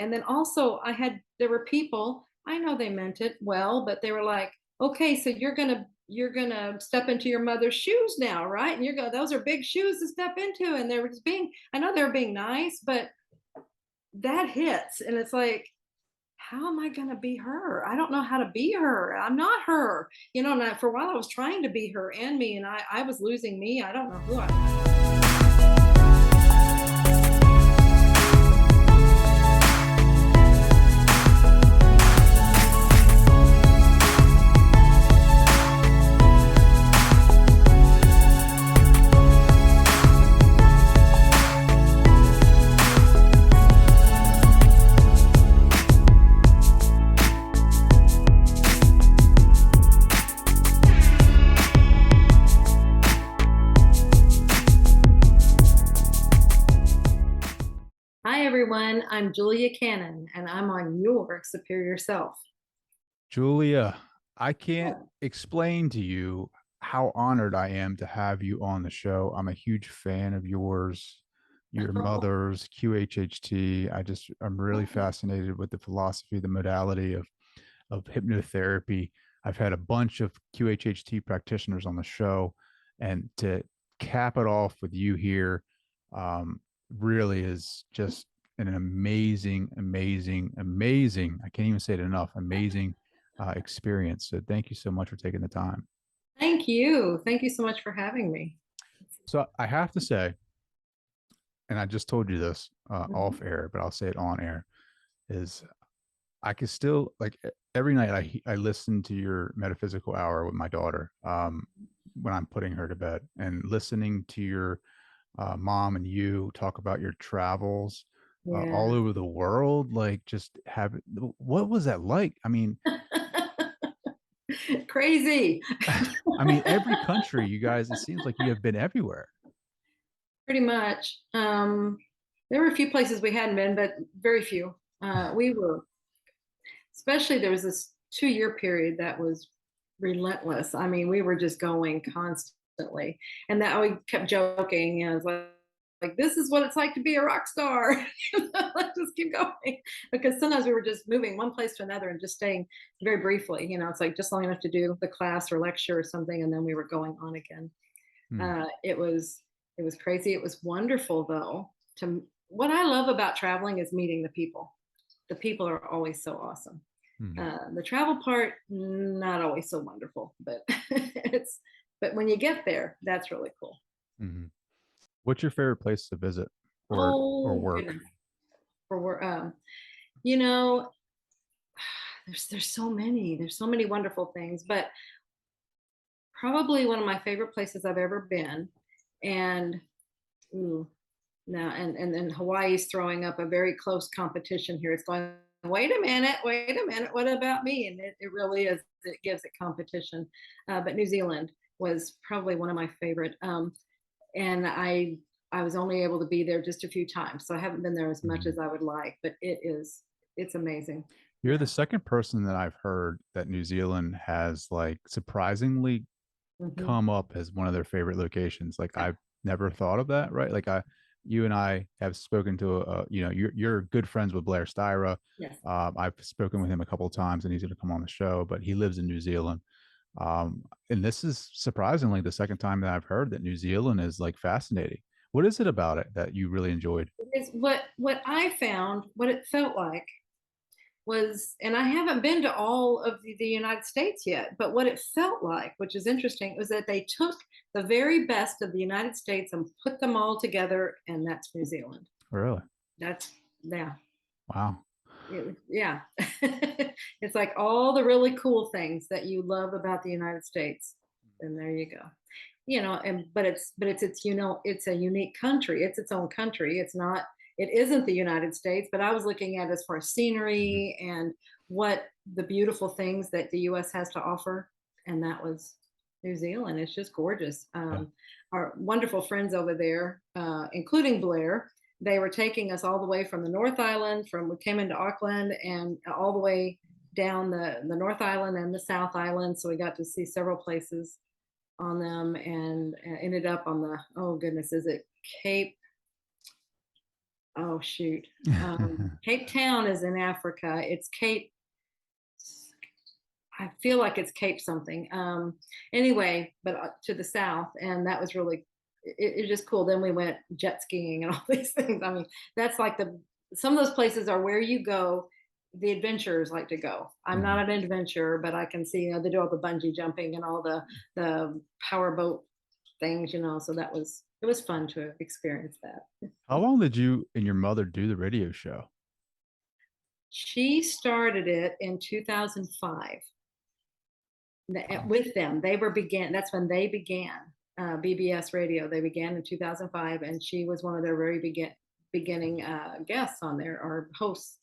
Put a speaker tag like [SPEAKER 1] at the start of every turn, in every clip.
[SPEAKER 1] And then also there were people, I know they meant it well, but they were like, okay, so you're gonna step into your mother's shoes now, right? And those are big shoes to step into. And they were just being, I know they were being nice, but that hits. And it's like, how am I gonna be her? I don't know how to be her. I'm not her. And for a while I was trying to be her and me, and I was losing me. I don't know who I was. Hi, everyone. I'm Julia Cannon, and I'm on Your Superior Self.
[SPEAKER 2] Julia, I can't
[SPEAKER 1] Yeah.
[SPEAKER 2] explain to you how honored I am to have you on the show. I'm a huge fan of yours, your mother's, QHHT. I'm really fascinated with the philosophy, the modality of hypnotherapy. I've had a bunch of QHHT practitioners on the show, and to cap it off with you here, um, really is just an amazing, amazing, amazing. I can't even say it enough. Amazing experience. So thank you so much for taking the time.
[SPEAKER 1] Thank you. Thank you so much for having me.
[SPEAKER 2] So I have to say, and I just told you this
[SPEAKER 1] Mhm.
[SPEAKER 2] off air, but I'll say it on air, is I can still like every night I listen to your metaphysical hour with my daughter when I'm putting her to bed, and listening to your mom and you talk about your travels all
[SPEAKER 1] Yeah.
[SPEAKER 2] over the world. Like, just have what was that like? I mean,
[SPEAKER 1] Crazy.
[SPEAKER 2] I mean, every country, you guys, it seems like you have been everywhere.
[SPEAKER 1] Pretty much. There were a few places we hadn't been, but very few. We were, especially there was this 2-year period that was relentless. I mean, we were just going constantly. And that we kept joking, it's like this is what it's like to be a rock star. Let's just keep going. Because sometimes we were just moving one place to another and just staying very briefly. It's like just long enough to do the class or lecture or something, and then we were going on again.
[SPEAKER 2] Hmm.
[SPEAKER 1] It was crazy. It was wonderful though. What I love about traveling is meeting the people. The people are always so awesome.
[SPEAKER 2] Hmm.
[SPEAKER 1] The travel part, not always so wonderful, but but when you get there, that's really cool.
[SPEAKER 2] Hmm. What's your favorite place to visit or
[SPEAKER 1] Oh
[SPEAKER 2] work?
[SPEAKER 1] goodness, for you know, there's so many wonderful things, but probably one of my favorite places I've ever been, and ooh, now and then Hawaii's throwing up a very close competition here. It's going, wait a minute, what about me? And it really is. It gives it competition. But New Zealand was probably one of my favorite. And I was only able to be there just a few times, so I haven't been there as much
[SPEAKER 2] Mhm.
[SPEAKER 1] as I would like. But it's amazing.
[SPEAKER 2] You're the
[SPEAKER 1] Yeah.
[SPEAKER 2] second person that I've heard that New Zealand has like surprisingly
[SPEAKER 1] Hmm.
[SPEAKER 2] come up as one of their favorite locations. Like, I've never thought of that, right? You and I have spoken to you're good friends with Blair Styra.
[SPEAKER 1] Yes.
[SPEAKER 2] I've spoken with him a couple of times, and he's going to come on the show, but he lives in New Zealand. And this is surprisingly the second time that I've heard that New Zealand is like fascinating. What is it about it that you really enjoyed?
[SPEAKER 1] It's what I found, what it felt like was, and I haven't been to all of the United States yet, but what it felt like, which is interesting, was that they took the very best of the United States and put them all together, and that's New Zealand.
[SPEAKER 2] Really?
[SPEAKER 1] That's, yeah.
[SPEAKER 2] Wow.
[SPEAKER 1] Yeah. It's like all the really cool things that you love about the United States. And there you go. And it's a unique country. It's its own country. It isn't the United States, but I was looking at as far as
[SPEAKER 2] Mhm.
[SPEAKER 1] scenery and what the beautiful things that the US has to offer. And that was New Zealand. It's just gorgeous.
[SPEAKER 2] Yeah.
[SPEAKER 1] Our wonderful friends over there, including Blair, they were taking us all the way from the North Island, we came into Auckland and all the way down the North Island and the South Island. So we got to see several places on them, and ended up on the, oh goodness, is it Cape? Oh, shoot. Cape Town is in Africa. It's Cape, I feel like it's Cape something. Anyway, but to the south, and that was really, it was just cool. Then we went jet skiing and all these things. I mean, that's like some of those places are where you go. The adventurers like to go. I'm not
[SPEAKER 2] Mhm.
[SPEAKER 1] an adventurer, but I can see, they do all the bungee jumping and all the power boat things, So it was fun to experience that.
[SPEAKER 2] How long did you and your mother do the radio show?
[SPEAKER 1] She started it in 2005.
[SPEAKER 2] Wow.
[SPEAKER 1] With them. That's when they began BBS Radio. They began in 2005, and she was one of their very beginning guests on there, or hosts.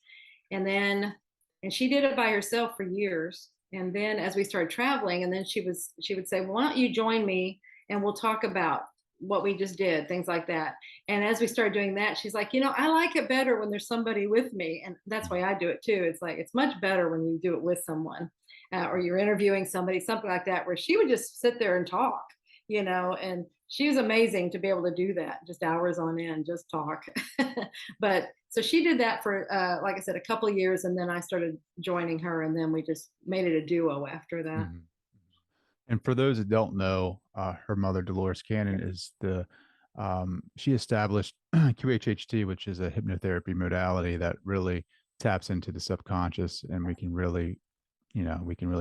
[SPEAKER 1] And then, and she did it by herself for years. And then as we started traveling, and then she would say, well, why don't you join me and we'll talk about what we just did, things like that. And as we started doing that, she's like, I like it better when there's somebody with me. And that's why I do it too. It's like, it's much better when you do it with someone, or you're interviewing somebody, something like that, where she would just sit there and talk, and she was amazing to be able to do that, just hours on end, just talk. But so she did that for, like I said, a couple of years, and then I started joining her, and then we just made it a duo after that.
[SPEAKER 2] Mhm. And for those that don't know, her mother, Dolores Cannon, is she established QHHT, which is a hypnotherapy modality that really taps into the subconscious, and we can really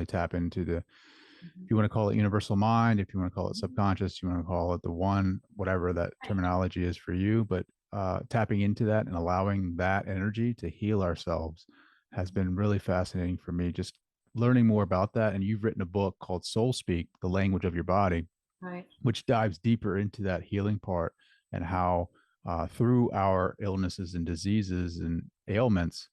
[SPEAKER 2] tap into if you want to call it universal mind, if you want to call it subconscious, you want to call it the one, whatever that terminology is for you. But tapping into that and allowing that energy to heal ourselves has been really fascinating for me. Just learning more about that. And you've written a book called Soul Speak, The Language of Your Body,
[SPEAKER 1] Right.
[SPEAKER 2] which dives deeper into that healing part and how through our illnesses and diseases and ailments,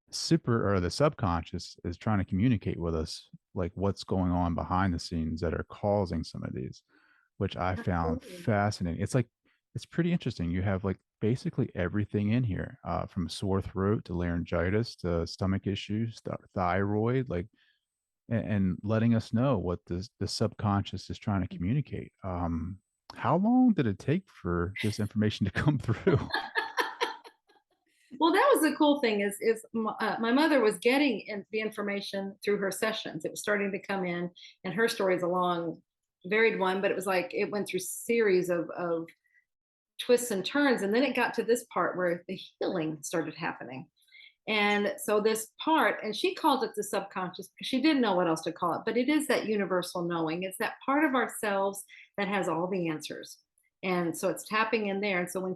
[SPEAKER 2] super or the subconscious is trying to communicate with us like what's going on behind the scenes that are causing some of these, which I found
[SPEAKER 1] Absolutely.
[SPEAKER 2] fascinating. It's pretty interesting. You have like basically everything in here, from sore throat to laryngitis to stomach issues, thyroid, like, and letting us know what the subconscious is trying to communicate. How long did it take for this information to come through?
[SPEAKER 1] Well, that was the cool thing is my mother was getting the information through her sessions. It was starting to come in, and her story is a long, varied one, but it was like it went through series of twists and turns, and then it got to this part where the healing started happening. And so this part, and she called it the subconscious because she didn't know what else to call it, but it is that universal knowing. It's that part of ourselves that has all the answers. And so it's tapping in there. And so when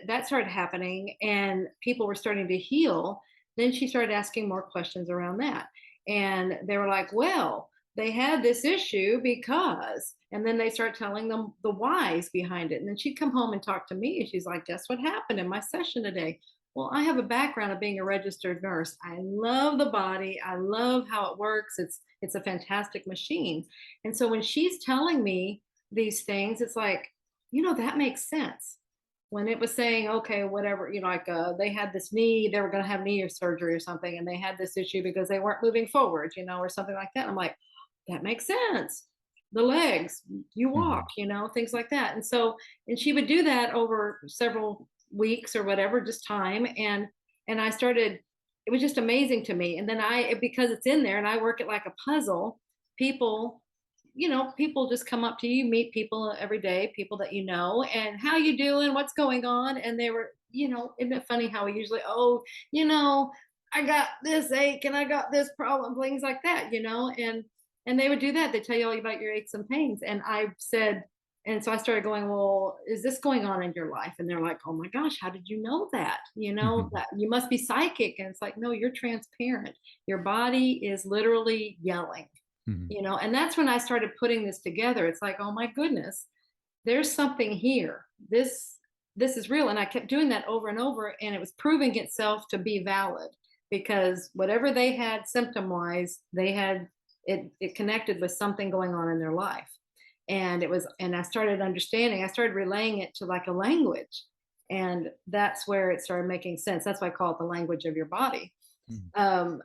[SPEAKER 1] that started happening and people were starting to heal, then she started asking more questions around that. And they were like, well, they had this issue because, and then they start telling them the whys behind it. And then she'd come home and talk to me, and she's like, guess what happened in my session today? Well, I have a background of being a registered nurse. I love the body. I love how it works. It's a fantastic machine. And so when she's telling me these things, it's like, that makes sense. When it was saying, okay, whatever, like they had this knee, they were going to have knee surgery or something, and they had this issue because they weren't moving forward, or something like that. I'm like, that makes sense. The legs, you walk,
[SPEAKER 2] Mhm.
[SPEAKER 1] things like that. And so, and she would do that over several weeks or whatever, just time. And I started, it was just amazing to me. And then because it's in there and I work it like a puzzle, people, people just come up to you, meet people every day, people that and how you doing, what's going on. And they were, isn't it funny how we usually, oh, I got this ache and I got this problem, things like that, and they would do that. They tell you all about your aches and pains. And I said, and so I started going, well, is this going on in your life? And they're like, oh my gosh, how did you know that?
[SPEAKER 2] Mhm.
[SPEAKER 1] That you must be psychic. And it's like, no, you're transparent. Your body is literally yelling,
[SPEAKER 2] Mhm.
[SPEAKER 1] and that's when I started putting this together. It's like, oh my goodness, there's something here. This is real. And I kept doing that over and over, and it was proving itself to be valid, because whatever they had symptom wise, they had it connected with something going on in their life. And I started understanding, I started relaying it to like a language. And that's where it started making sense. That's why I call it the language of your body.
[SPEAKER 2] Mhm.
[SPEAKER 1] Um,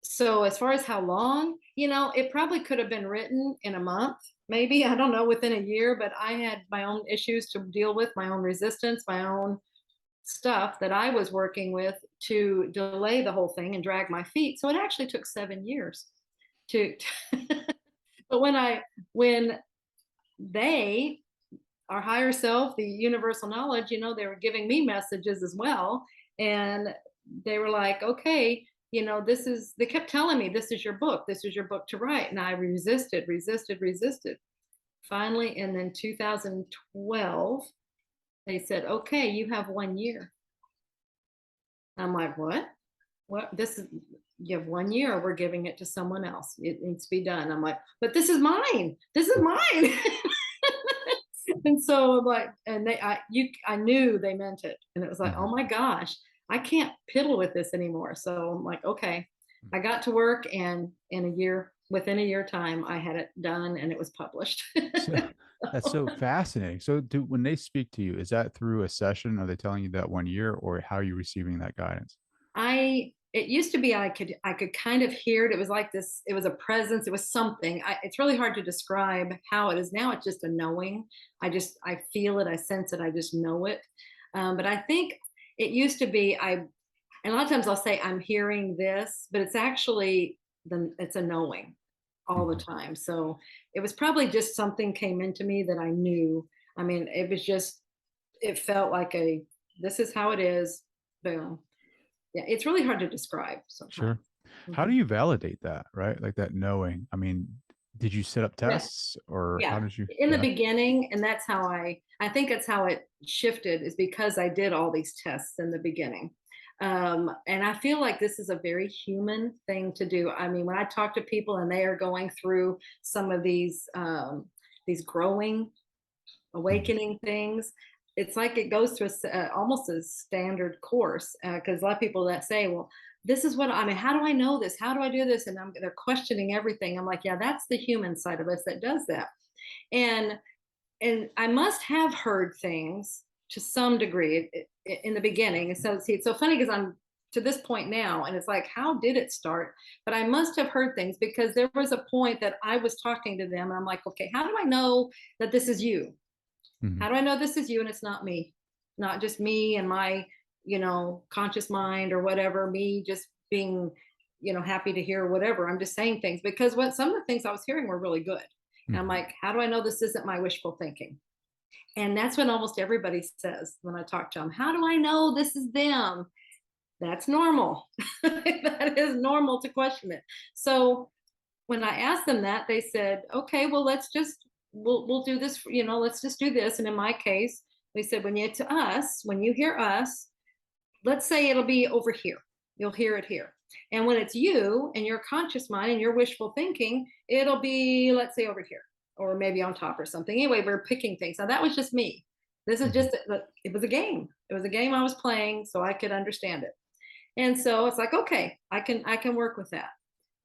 [SPEAKER 1] so as far as how long, it probably could have been written in a month, maybe, I don't know, within a year, but I had my own issues to deal with, my own resistance, my own stuff that I was working with to delay the whole thing and drag my feet. So it actually took 7 years to, but when they, our higher self, the universal knowledge, they were giving me messages as well. And they were like, okay, they kept telling me, this is your book. This is your book to write. And I resisted, resisted, resisted. Finally, and then 2012, they said, okay, you have 1 year. I'm like, what? What? You have 1 year. We're giving it to someone else. It needs to be done. I'm like, but this is mine. This is mine. And so I'm like, and I knew they meant it. And it was like,
[SPEAKER 2] Mhm.
[SPEAKER 1] oh my gosh, I can't piddle with this anymore. So I'm like, okay. I got to work, and within a year time, I had it done and it was published.
[SPEAKER 2] So that's so fascinating. So when they speak to you, is that through a session? Are they telling you that 1 year, or how are you receiving that guidance?
[SPEAKER 1] It used to be I could kind of hear it. It was like this, it was a presence, it was something. It's really hard to describe how it is now. It's just a knowing. I feel it, I sense it, I just know it. But I think it used to be and a lot of times I'll say I'm hearing this, but it's actually it's a knowing all the
[SPEAKER 2] Mhm.
[SPEAKER 1] time. So it was probably just something came into me that I knew. I mean, it felt like this is how it is. Boom. Yeah, it's really hard to describe sometimes.
[SPEAKER 2] Sure. How do
[SPEAKER 1] Mhm.
[SPEAKER 2] you validate that, right? Like that knowing. I mean, did you set up
[SPEAKER 1] Yeah,
[SPEAKER 2] tests, or how
[SPEAKER 1] yeah.
[SPEAKER 2] did you?
[SPEAKER 1] In the
[SPEAKER 2] Yeah.
[SPEAKER 1] beginning, and that's how I think that's how it shifted, is because I did all these tests in the beginning. And I feel like this is a very human thing to do. I mean, when I talk to people and they are going through some of these growing,
[SPEAKER 2] Mhm.
[SPEAKER 1] awakening things, it's like it goes through almost a standard course, because a lot of people that say, well, this is what I mean, how do I know this, how do I do this, and they're questioning everything. I'm like, yeah, that's the human side of us that does that. And and I must have heard things to some degree in the beginning. So see, it's so funny because I'm to this point now, and it's like, how did it start? But I must have heard things, because there was a point that I was talking to them and I'm like, okay, how do I know that this is you?
[SPEAKER 2] Mhm.
[SPEAKER 1] How do I know this is you and it's not me? Not just me and my, conscious mind or whatever, me just being, happy to hear whatever. I'm just saying things because what some of the things I was hearing were really good. And I'm
[SPEAKER 2] Mhm.
[SPEAKER 1] like, how do I know this isn't my wishful thinking? And that's what almost everybody says when I talk to them. How do I know this is them? That's normal. That is normal to question it. So when I asked them that, they said, okay, well, we'll do this, let's just do this. And in my case, they said, when you hear us, let's say it'll be over here. You'll hear it here. And when it's you and your conscious mind and your wishful thinking, it'll be, let's say, over here or maybe on top or something. Anyway, we're picking things. Now that was just me. This is
[SPEAKER 2] Mhm.
[SPEAKER 1] just, it was a game. It was a game I was playing so I could understand it. And so it's like, okay, I can work with that,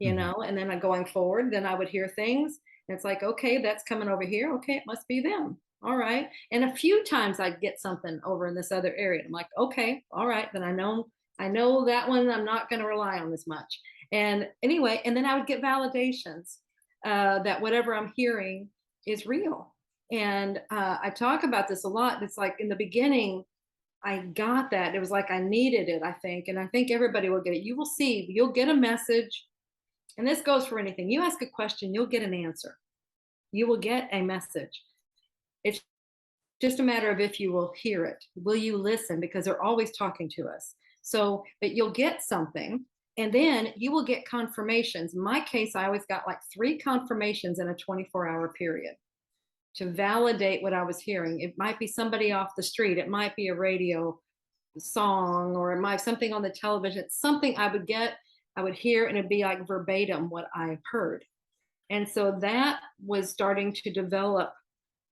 [SPEAKER 2] Mhm.
[SPEAKER 1] and then going forward, then I would hear things. And it's like, okay, that's coming over here. Okay, it must be them. All right. And a few times I'd get something over in this other area. I'm like, okay, all right, then I know that one I'm not going to rely on as much. And anyway, and then I would get validations that whatever I'm hearing is real. And I talk about this a lot. It's like in the beginning, I got that. It was like I needed it, I think. And I think everybody will get it. You will see, you'll get a message. And this goes for anything. You ask a question, you'll get an answer. You will get a message. It's just a matter of if you will hear it. Will you listen? Because they're always talking to us. So, but you'll get something, and then you will get confirmations. In my case, I always got like 3 confirmations in a 24-hour period to validate what I was hearing. It might be somebody off the street, it might be a radio song, or it might something on the television. It's something I would hear, and it'd be like verbatim what I heard. And so that was starting to develop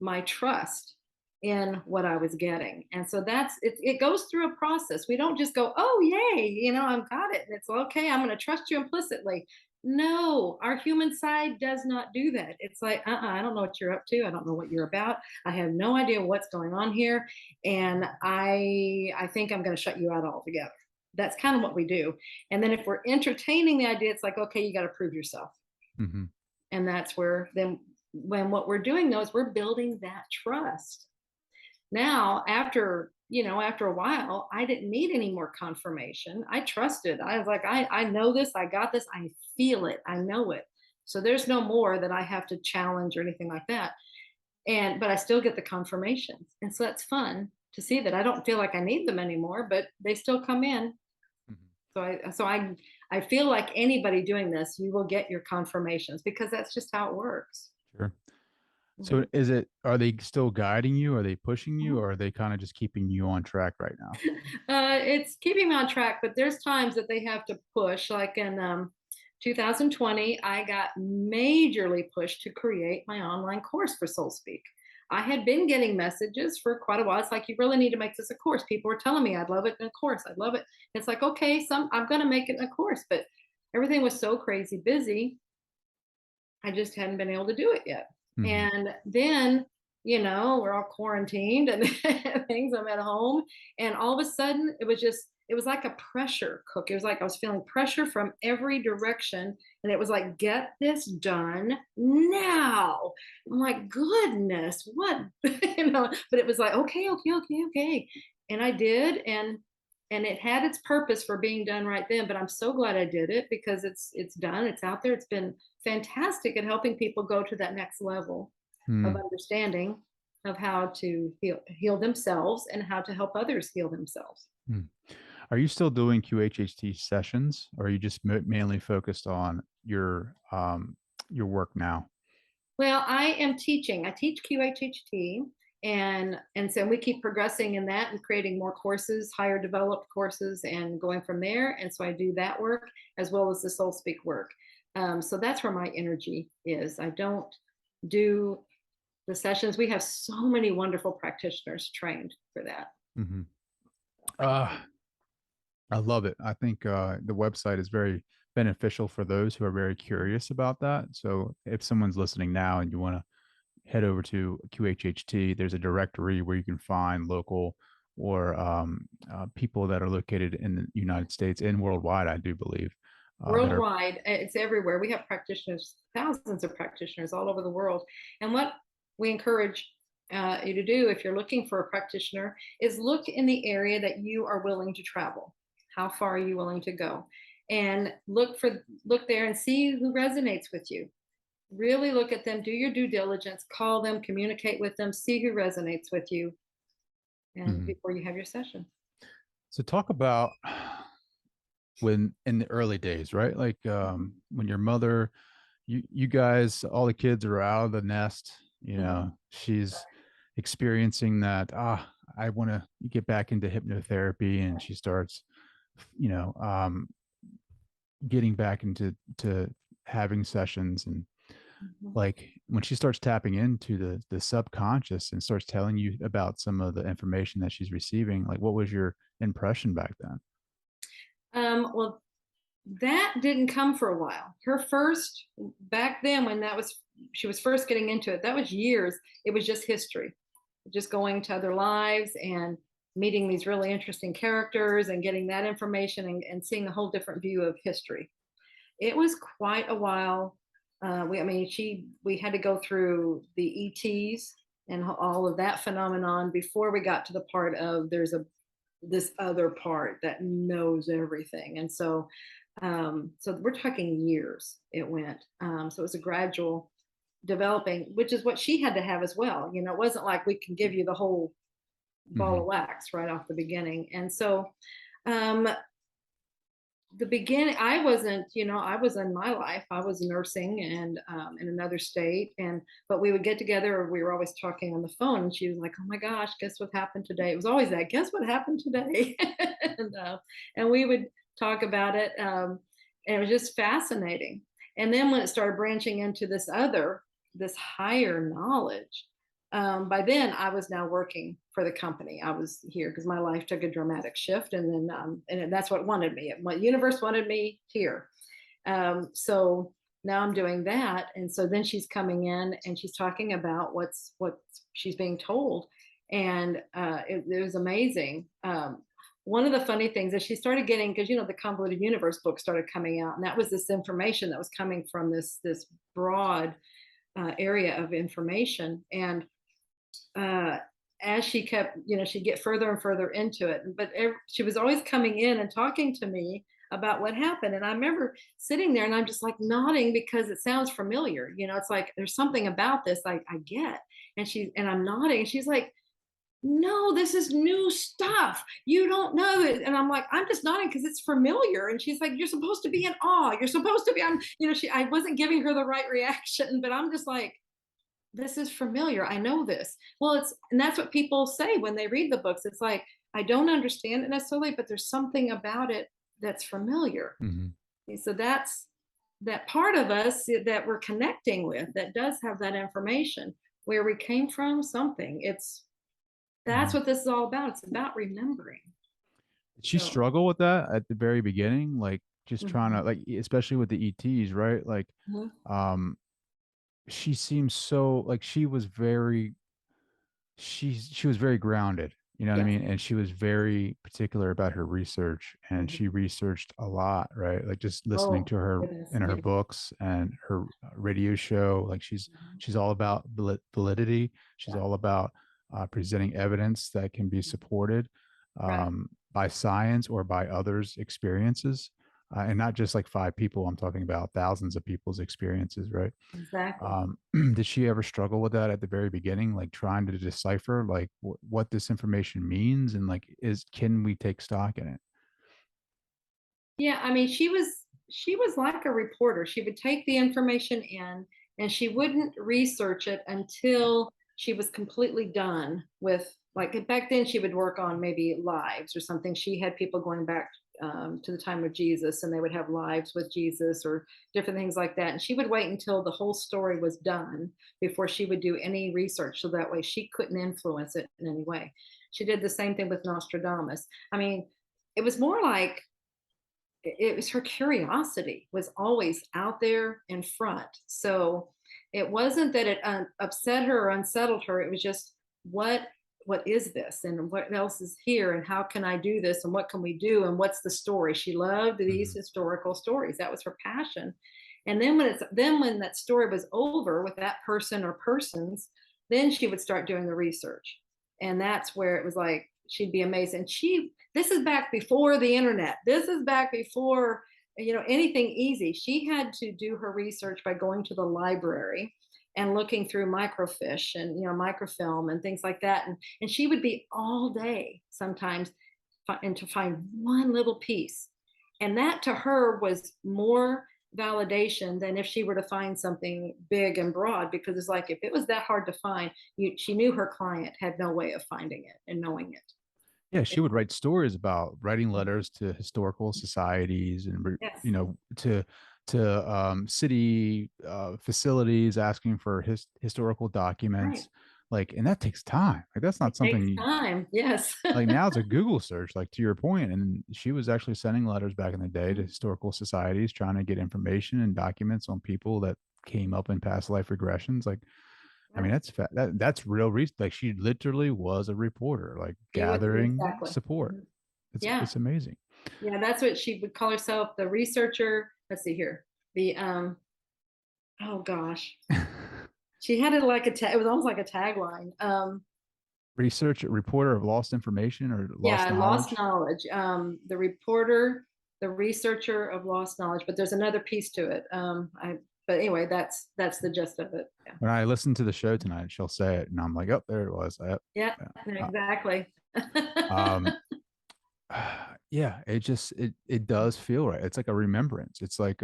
[SPEAKER 1] my trust in what I was getting. And so it goes through a process. We don't just go, oh, yay, I've got it. And it's okay. I'm going to trust you implicitly. No, our human side does not do that. It's like, I don't know what you're up to. I don't know what you're about. I have no idea what's going on here. And I think I'm going to shut you out altogether. That's kind of what we do. And then if we're entertaining the idea, it's like, okay, you got to prove yourself.
[SPEAKER 2] Mhm.
[SPEAKER 1] And that's where then when what we're doing though is we're building that trust. Now, after, after a while, I didn't need any more confirmation. I trusted. I was like, I know this, I got this, I feel it, I know it. So there's no more that I have to challenge or anything like that. But I still get the confirmations. And so that's fun to see that I don't feel like I need them anymore, but they still come in.
[SPEAKER 2] Mhm.
[SPEAKER 1] So I feel like anybody doing this, you will get your confirmations because that's just how it works.
[SPEAKER 2] Sure. So
[SPEAKER 1] Mhm.
[SPEAKER 2] are they still guiding you? Are they pushing you,
[SPEAKER 1] Mhm.
[SPEAKER 2] or are they kind of just keeping you on track right now?
[SPEAKER 1] It's keeping me on track, but there's times that they have to push. Like in 2020, I got majorly pushed to create my online course for Soul Speak. I had been getting messages for quite a while. It's like, you really need to make this a course. People were telling me I'd love it in a course. I'd love it. It's like, okay, I'm going to make it in a course, but everything was so crazy busy. I just hadn't been able to do it yet.
[SPEAKER 2] Mhm.
[SPEAKER 1] And then, we're all quarantined and things. I'm at home. And all of a sudden, it was like a pressure cook. It was like I was feeling pressure from every direction. And it was like, get this done now. I'm like, goodness, what? But it was like, okay, okay, okay, okay. And I did. And it had its purpose for being done right then, but I'm so glad I did it because it's done, it's out there, it's been fantastic at helping people go to that next level of
[SPEAKER 2] Mm.
[SPEAKER 1] understanding of how to heal themselves and how to help others heal themselves.
[SPEAKER 2] Mm. Are you still doing QHHT sessions, or are you just mainly focused on your work now?
[SPEAKER 1] Well, I am teaching. I teach QHHT, and so we keep progressing in that and creating more courses, higher developed courses, and going from there. And so I do that work as well as the Soul Speak work. So that's where my energy is. I don't do the sessions. We have so many wonderful practitioners trained for that.
[SPEAKER 2] Hmm. Uh, I love it. I think the website is very beneficial for those who are very curious about that. So if someone's listening now and you want to head over to QHHT, there's a directory where you can find local or people that are located in the United States and worldwide, I do believe, that are.
[SPEAKER 1] Worldwide, it's everywhere. We have practitioners, thousands of practitioners all over the world. And what we encourage you to do if you're looking for a practitioner is look in the area that you are willing to travel. How far are you willing to go? And look there and see who resonates with you. Really look at them, do your due diligence, call them, communicate with them, see who resonates with you, and
[SPEAKER 2] Mhm.
[SPEAKER 1] before you have your session.
[SPEAKER 2] So talk about when in the early days, right? Like when your mother, you guys, all the kids are out of the nest,
[SPEAKER 1] Mhm.
[SPEAKER 2] she's experiencing that, I want to get back into hypnotherapy, and she starts, you know, um, getting back into having sessions, and
[SPEAKER 1] Mhm.
[SPEAKER 2] like when she starts tapping into the subconscious and starts telling you about some of the information that she's receiving, like what was your impression back then?
[SPEAKER 1] Well, that didn't come for a while. Her first, back then, when she was first getting into it, that was years. It was just history, just going to other lives and meeting these really interesting characters and getting that information and seeing a whole different view of history. It was quite a while. We had to go through the ETs and all of that phenomenon before we got to the part of this other part that knows everything. And so we're talking years it went. So it was a gradual developing, which is what she had to have as well. It wasn't like we can give you the whole ball
[SPEAKER 2] Hmm.
[SPEAKER 1] of wax right off the beginning. And so um, the beginning, I was in my life, I was nursing and in another state. But we would get together, we were always talking on the phone, and she was like, oh my gosh, guess what happened today? It was always that, guess what happened today? And we would talk about it. And it was just fascinating. And then when it started branching into this higher knowledge, by then I was now working for the company. I was here because my life took a dramatic shift, and then and that's what wanted me. My universe wanted me here. So now I'm doing that, and so then she's coming in and she's talking about what she's being told, and it was amazing. One of the funny things is she started getting, because the convoluted universe book started coming out, and that was this information that was coming from this broad area of information. And as she kept, she'd get further and further into it. But she was always coming in and talking to me about what happened. And I remember sitting there and I'm just like nodding because it sounds familiar. It's like there's something about this I get. And I'm nodding. And she's like, no, this is new stuff. You don't know it. And I'm like, I'm just nodding because it's familiar. And she's like, you're supposed to be in awe. You're supposed to be, I wasn't giving her the right reaction, but I'm just like, this is familiar. I know this. Well, and that's what people say when they read the books. It's like, I don't understand it necessarily, but there's something about it that's familiar.
[SPEAKER 2] Mhm.
[SPEAKER 1] So that's that part of us that we're connecting with that does have that information where we came from, something. That's
[SPEAKER 2] Mhm.
[SPEAKER 1] what this is all about. It's about remembering.
[SPEAKER 2] Did she
[SPEAKER 1] So,
[SPEAKER 2] struggle with that at the very beginning? Like just trying to
[SPEAKER 1] mhm,
[SPEAKER 2] like especially with the ETs, right? Like
[SPEAKER 1] mhm.
[SPEAKER 2] um she seems so like she was very grounded, you know what I
[SPEAKER 1] Yes.
[SPEAKER 2] mean? And she was very particular about her research and she
[SPEAKER 1] Mhm.
[SPEAKER 2] researched a lot, right? Like just listening
[SPEAKER 1] Oh,
[SPEAKER 2] to her
[SPEAKER 1] goodness.
[SPEAKER 2] in her
[SPEAKER 1] Yeah.
[SPEAKER 2] books and her radio show, like
[SPEAKER 1] Mhm.
[SPEAKER 2] she's all about validity. She's
[SPEAKER 1] Yeah.
[SPEAKER 2] all about presenting evidence that can be supported
[SPEAKER 1] Right.
[SPEAKER 2] by science or by others' experiences. And not just like five people, I'm talking about thousands of people's experiences, right?
[SPEAKER 1] Exactly.
[SPEAKER 2] Did she ever struggle with that at the very beginning, like trying to decipher like what this information means and like can we take stock in it?
[SPEAKER 1] Yeah, I mean, she was like a reporter. She would take the information in and she wouldn't research it until she was completely done with, like, back then she would work on maybe lives or something. She had people going back to the time of Jesus and they would have lives with Jesus or different things like that. And she would wait until the whole story was done before she would do any research. So that way she couldn't influence it in any way. She did the same thing with Nostradamus. I mean, it was more like it was her curiosity was always out there in front. So it wasn't that it upset her or unsettled her. It was just what is this and what else is here and how can I do this and what can we do and what's the story. She loved these
[SPEAKER 2] Mhm.
[SPEAKER 1] historical stories. That was her passion. And when that story was over with that person or persons, then she would start doing the research. And that's where it was like she'd be amazed. And this is back before the internet. This is back before anything easy. She had to do her research by going to the library and looking through microfiche and microfilm and things like that. And she would be all day sometimes and to find one little piece. And that to her was more validation than if she were to find something big and broad, because it's like if it was that hard to find, she knew her client had no way of finding it and knowing it.
[SPEAKER 2] Yeah, she would
[SPEAKER 1] It-
[SPEAKER 2] write stories about writing letters to historical societies and
[SPEAKER 1] yes.
[SPEAKER 2] you know to city facilities asking for historical
[SPEAKER 1] Right.
[SPEAKER 2] documents, like, and that takes time. Like that's not
[SPEAKER 1] It takes
[SPEAKER 2] something you,
[SPEAKER 1] time. Yes.
[SPEAKER 2] like now it's a Google search, like to your point. And she was actually sending letters back in the day to
[SPEAKER 1] Mhm.
[SPEAKER 2] historical societies trying to get information and documents on people that came up in past life regressions. Like, I mean,
[SPEAKER 1] Right.
[SPEAKER 2] that's real reason. Like she literally was a reporter, like
[SPEAKER 1] She would
[SPEAKER 2] gathering
[SPEAKER 1] exactly.
[SPEAKER 2] support.
[SPEAKER 1] Mhm. Yeah.
[SPEAKER 2] It's amazing.
[SPEAKER 1] Yeah, that's what she would call herself, the researcher. Let's see here. The oh gosh. She had it like it was almost like a tagline.
[SPEAKER 2] Research reporter of lost information or lost
[SPEAKER 1] Yeah, lost
[SPEAKER 2] knowledge.
[SPEAKER 1] knowledge. The reporter, the researcher of lost knowledge, but there's another piece to it. But anyway, that's the gist of it. Yeah.
[SPEAKER 2] When I listen to the show tonight, she'll say it, and I'm like, oh, there it was. Yep.
[SPEAKER 1] Yeah,
[SPEAKER 2] Yeah.
[SPEAKER 1] exactly.
[SPEAKER 2] Um, yeah, it does feel right. It's like a remembrance. It's like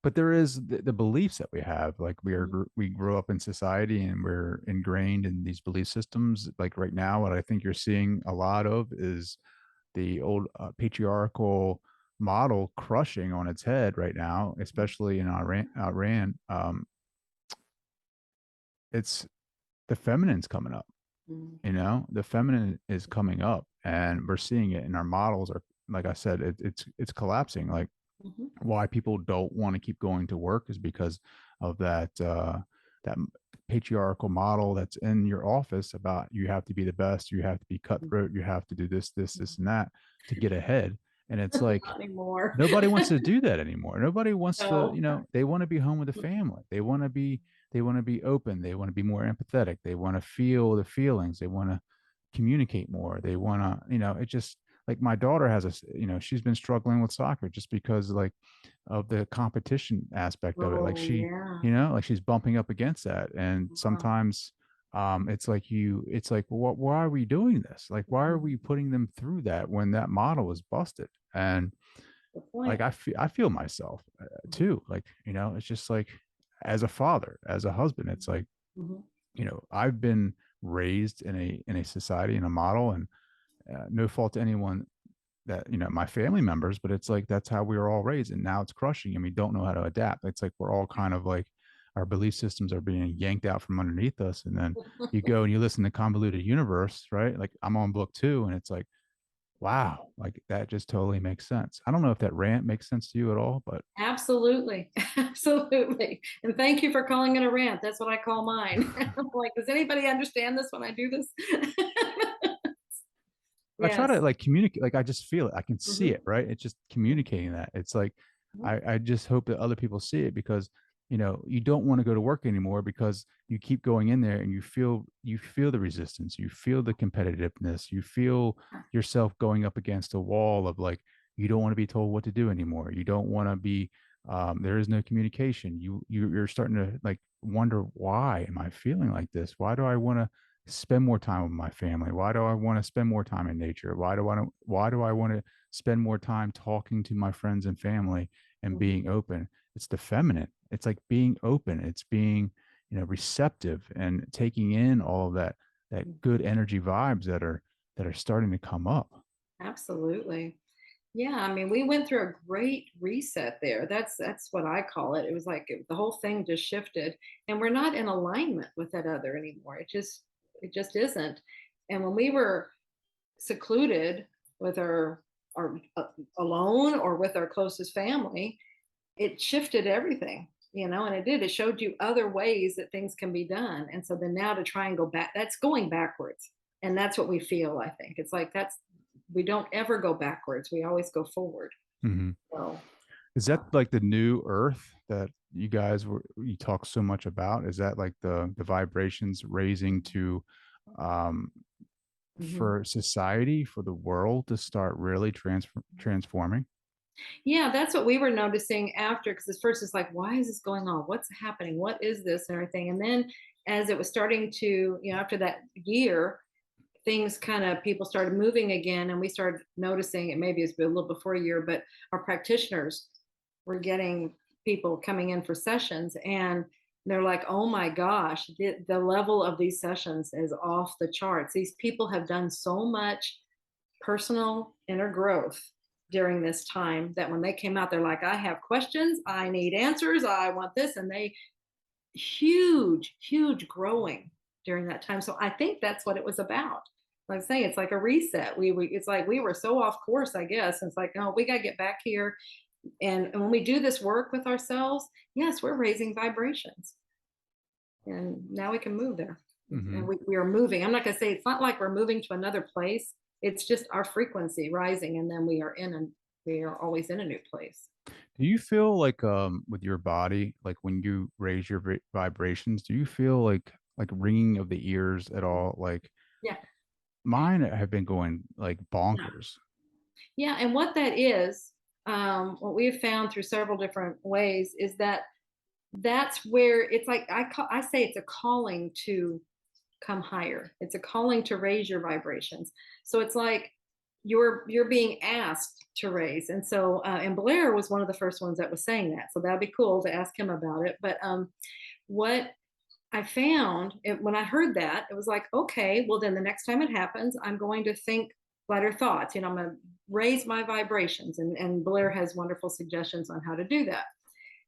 [SPEAKER 2] but there is the beliefs that we have, like we grow up in society and we're ingrained in these belief systems. Like right now what I think you're seeing a lot of is the old patriarchal model crushing on its head right now, especially in Iran. It's the feminine's coming up.
[SPEAKER 1] Mhm.
[SPEAKER 2] You know, the feminine is coming up, and we're seeing it. And our models are, like I said, it's collapsing. Like
[SPEAKER 1] Mhm.
[SPEAKER 2] why people don't want to keep going to work is because of that patriarchal model that's in your office about you have to be the best, you have to be cutthroat, you have to do this, and that to get ahead. And it's like
[SPEAKER 1] Not anymore.
[SPEAKER 2] nobody wants to do that anymore. Nobody wants to,
[SPEAKER 1] No.
[SPEAKER 2] they want to be home with a family. They want to be they want to be open, they want to be more empathetic, they want to feel the feelings, they want to communicate more, they want to, it just like my daughter has she's been struggling with soccer just because like of the competition aspect of it. Like
[SPEAKER 1] Oh, yeah.
[SPEAKER 2] like she's bumping up against that. And
[SPEAKER 1] Wow.
[SPEAKER 2] sometimes it's like, well, why are we doing this? Like, why are
[SPEAKER 1] Mhm.
[SPEAKER 2] we putting them through that when that model is busted? And
[SPEAKER 1] Good
[SPEAKER 2] like,
[SPEAKER 1] point.
[SPEAKER 2] I feel myself too. Like, it's just like, as a father, as a husband, it's like,
[SPEAKER 1] Mhm.
[SPEAKER 2] I've been raised in a society, in a model, and no fault to anyone that my family members, but it's like that's how we were all raised, and now it's crushing and we don't know how to adapt. It's like we're all kind of like our belief systems are being yanked out from underneath us, and then you go and you listen to Convoluted Universe, right? Like I'm on book 2, and it's like, wow, like that just totally makes sense. I don't know if that rant makes sense to you at all, but
[SPEAKER 1] Absolutely. Absolutely. And thank you for calling it a rant. That's what I call mine. I'm like, does anybody understand this when I do this?
[SPEAKER 2] I try to
[SPEAKER 1] Yes.
[SPEAKER 2] like communicate, like I just feel it. I can see
[SPEAKER 1] Mhm.
[SPEAKER 2] it, right? It's just communicating that. It's like
[SPEAKER 1] Mhm.
[SPEAKER 2] I just hope that other people see it because you don't want to go to work anymore because you keep going in there and you feel the resistance, you feel the competitiveness, you feel yourself going up against a wall of like you don't want to be told what to do anymore. You don't want to be there is no communication. You're starting to like wonder, why am I feeling like this? Why do I want to spend more time with my family? Why do I want to spend more time in nature? Why do I want to spend more time talking to my friends and family and
[SPEAKER 1] Mhm.
[SPEAKER 2] being open? It's the feminine. It's like being open. It's being, receptive and taking in all of that
[SPEAKER 1] Mhm.
[SPEAKER 2] good energy vibes that are starting to come up.
[SPEAKER 1] Absolutely. Yeah, I mean, we went through a great reset there. That's what I call it. It was like the whole thing just shifted, and we're not in alignment with that other anymore. It just isn't. And when we were secluded with our alone or with our closest family, it shifted everything, and it did. It showed you other ways that things can be done. And so then now to try and go back, that's going backwards. And that's what we feel, I think. It's like we don't ever go backwards. We always go forward.
[SPEAKER 2] Mhm.
[SPEAKER 1] So,
[SPEAKER 2] Is that
[SPEAKER 1] uh,
[SPEAKER 2] like the new earth that you talk so much about? Is that like the vibrations raising to um
[SPEAKER 1] mhm.
[SPEAKER 2] for society, for the world to start really transforming?
[SPEAKER 1] Yeah, that's what we were noticing after, because at first it's like, why is this going on? What's happening? What is this and everything? And then as it was starting to, after that year, things kind of people started moving again, and we started noticing it. Maybe it's been a little before a year, but our practitioners were getting people coming in for sessions, and they're like, oh my gosh, the level of these sessions is off the charts. These people have done so much personal inner growth during this time that when they came out, they're like, I have questions, I need answers, I want this. And they huge growing during that time. So I think that's what it was about. Like I say, it's like a reset. It's like we were so off course, I guess. And it's like, no, we got to get back here. And when we do this work with ourselves, yes, we're raising vibrations, and now we can move there. And
[SPEAKER 2] Hmm.
[SPEAKER 1] we are moving. I'm not going to say, it's not like we're moving to another place. It's just our frequency rising, and then we are always in a new place.
[SPEAKER 2] Do you feel like with your body, like when you raise your vibrations, do you feel like ringing of the ears at all? Like
[SPEAKER 1] Yeah.
[SPEAKER 2] mine have been going like
[SPEAKER 1] Yeah.
[SPEAKER 2] bonkers.
[SPEAKER 1] Yeah. And what that is, what we have found through several different ways is that that's where it's like I say it's a calling to come higher. It's a calling to raise your vibrations. So it's like you're being asked to raise. And so and Blair was one of the first ones that was saying that. So that'd be cool to ask him about it. But what I found when I heard that, it was like, okay, well, then the next time it happens, I'm going to think lighter thoughts. I'm going to raise my vibrations. And Blair has wonderful suggestions on how to do that.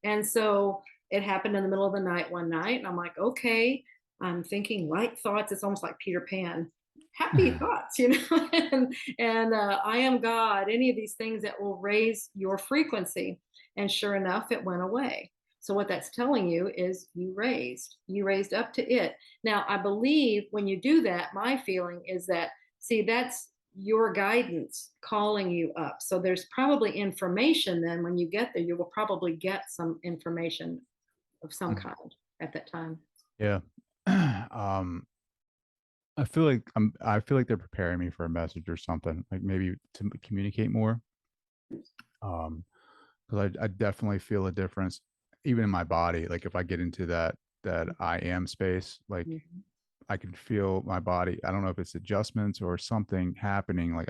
[SPEAKER 1] And so it happened in the middle of the night one night. And I'm like, okay, I'm thinking light thoughts. It's almost like Peter Pan. Happy thoughts, and I am God, any of these things that will raise your frequency. And sure enough, it went away. So what that's telling you is you raised up to it. Now, I believe when you do that, my feeling is that, see, that's your guidance calling you up. So there's probably information then when you get there, you will probably get some information of some kind. at that time.
[SPEAKER 2] Yeah. I feel like they're preparing me for a message or something, like maybe to communicate more. Because I definitely feel a difference, even in my body. Like if I get into that I am space, like
[SPEAKER 1] Mhm.
[SPEAKER 2] I can feel my body. I don't know if it's adjustments or something happening. Like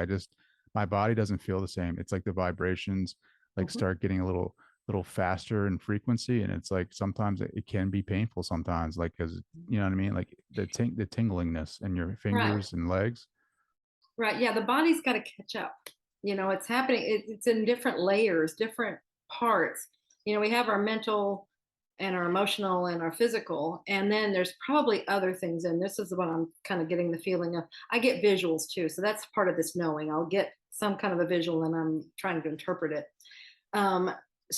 [SPEAKER 2] my body doesn't feel the same. It's like the vibrations like
[SPEAKER 1] Mhm.
[SPEAKER 2] start getting a little faster in frequency, and it's like sometimes it can be painful sometimes, like because you know what I mean, like the tinglingness in your
[SPEAKER 1] Right.
[SPEAKER 2] fingers and legs.
[SPEAKER 1] Right. Yeah. The body's got to catch up. It's happening. It's in different layers, different parts. We have our mental and our emotional and our physical. And then there's probably other things. And this is what I'm kind of getting the feeling of. I get visuals too. So that's part of this knowing. I'll get some kind of a visual and I'm trying to interpret it. Um,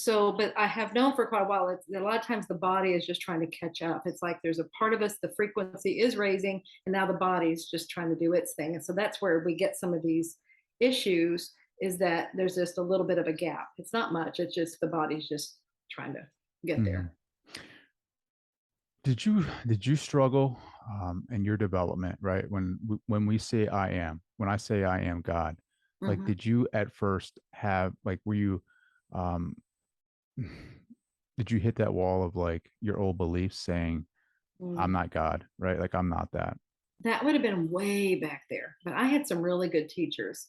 [SPEAKER 1] but I have known for quite a while, a lot of times the body is just trying to catch up. It's like there's a part of us, the frequency is raising, and now the body's just trying to do its thing. And so that's where we get some of these issues, is that there's just a little bit of a gap. It's not much, it's just the body's just trying to get
[SPEAKER 2] Mhm.
[SPEAKER 1] there.
[SPEAKER 2] Did you struggle in your development, right? When we say when I say I am God, like
[SPEAKER 1] Hmm.
[SPEAKER 2] did you at first have like were you um did you hit that wall of like your old beliefs saying I'm not God, right? Like I'm not that.
[SPEAKER 1] That would have been way back there, but I had some really good teachers.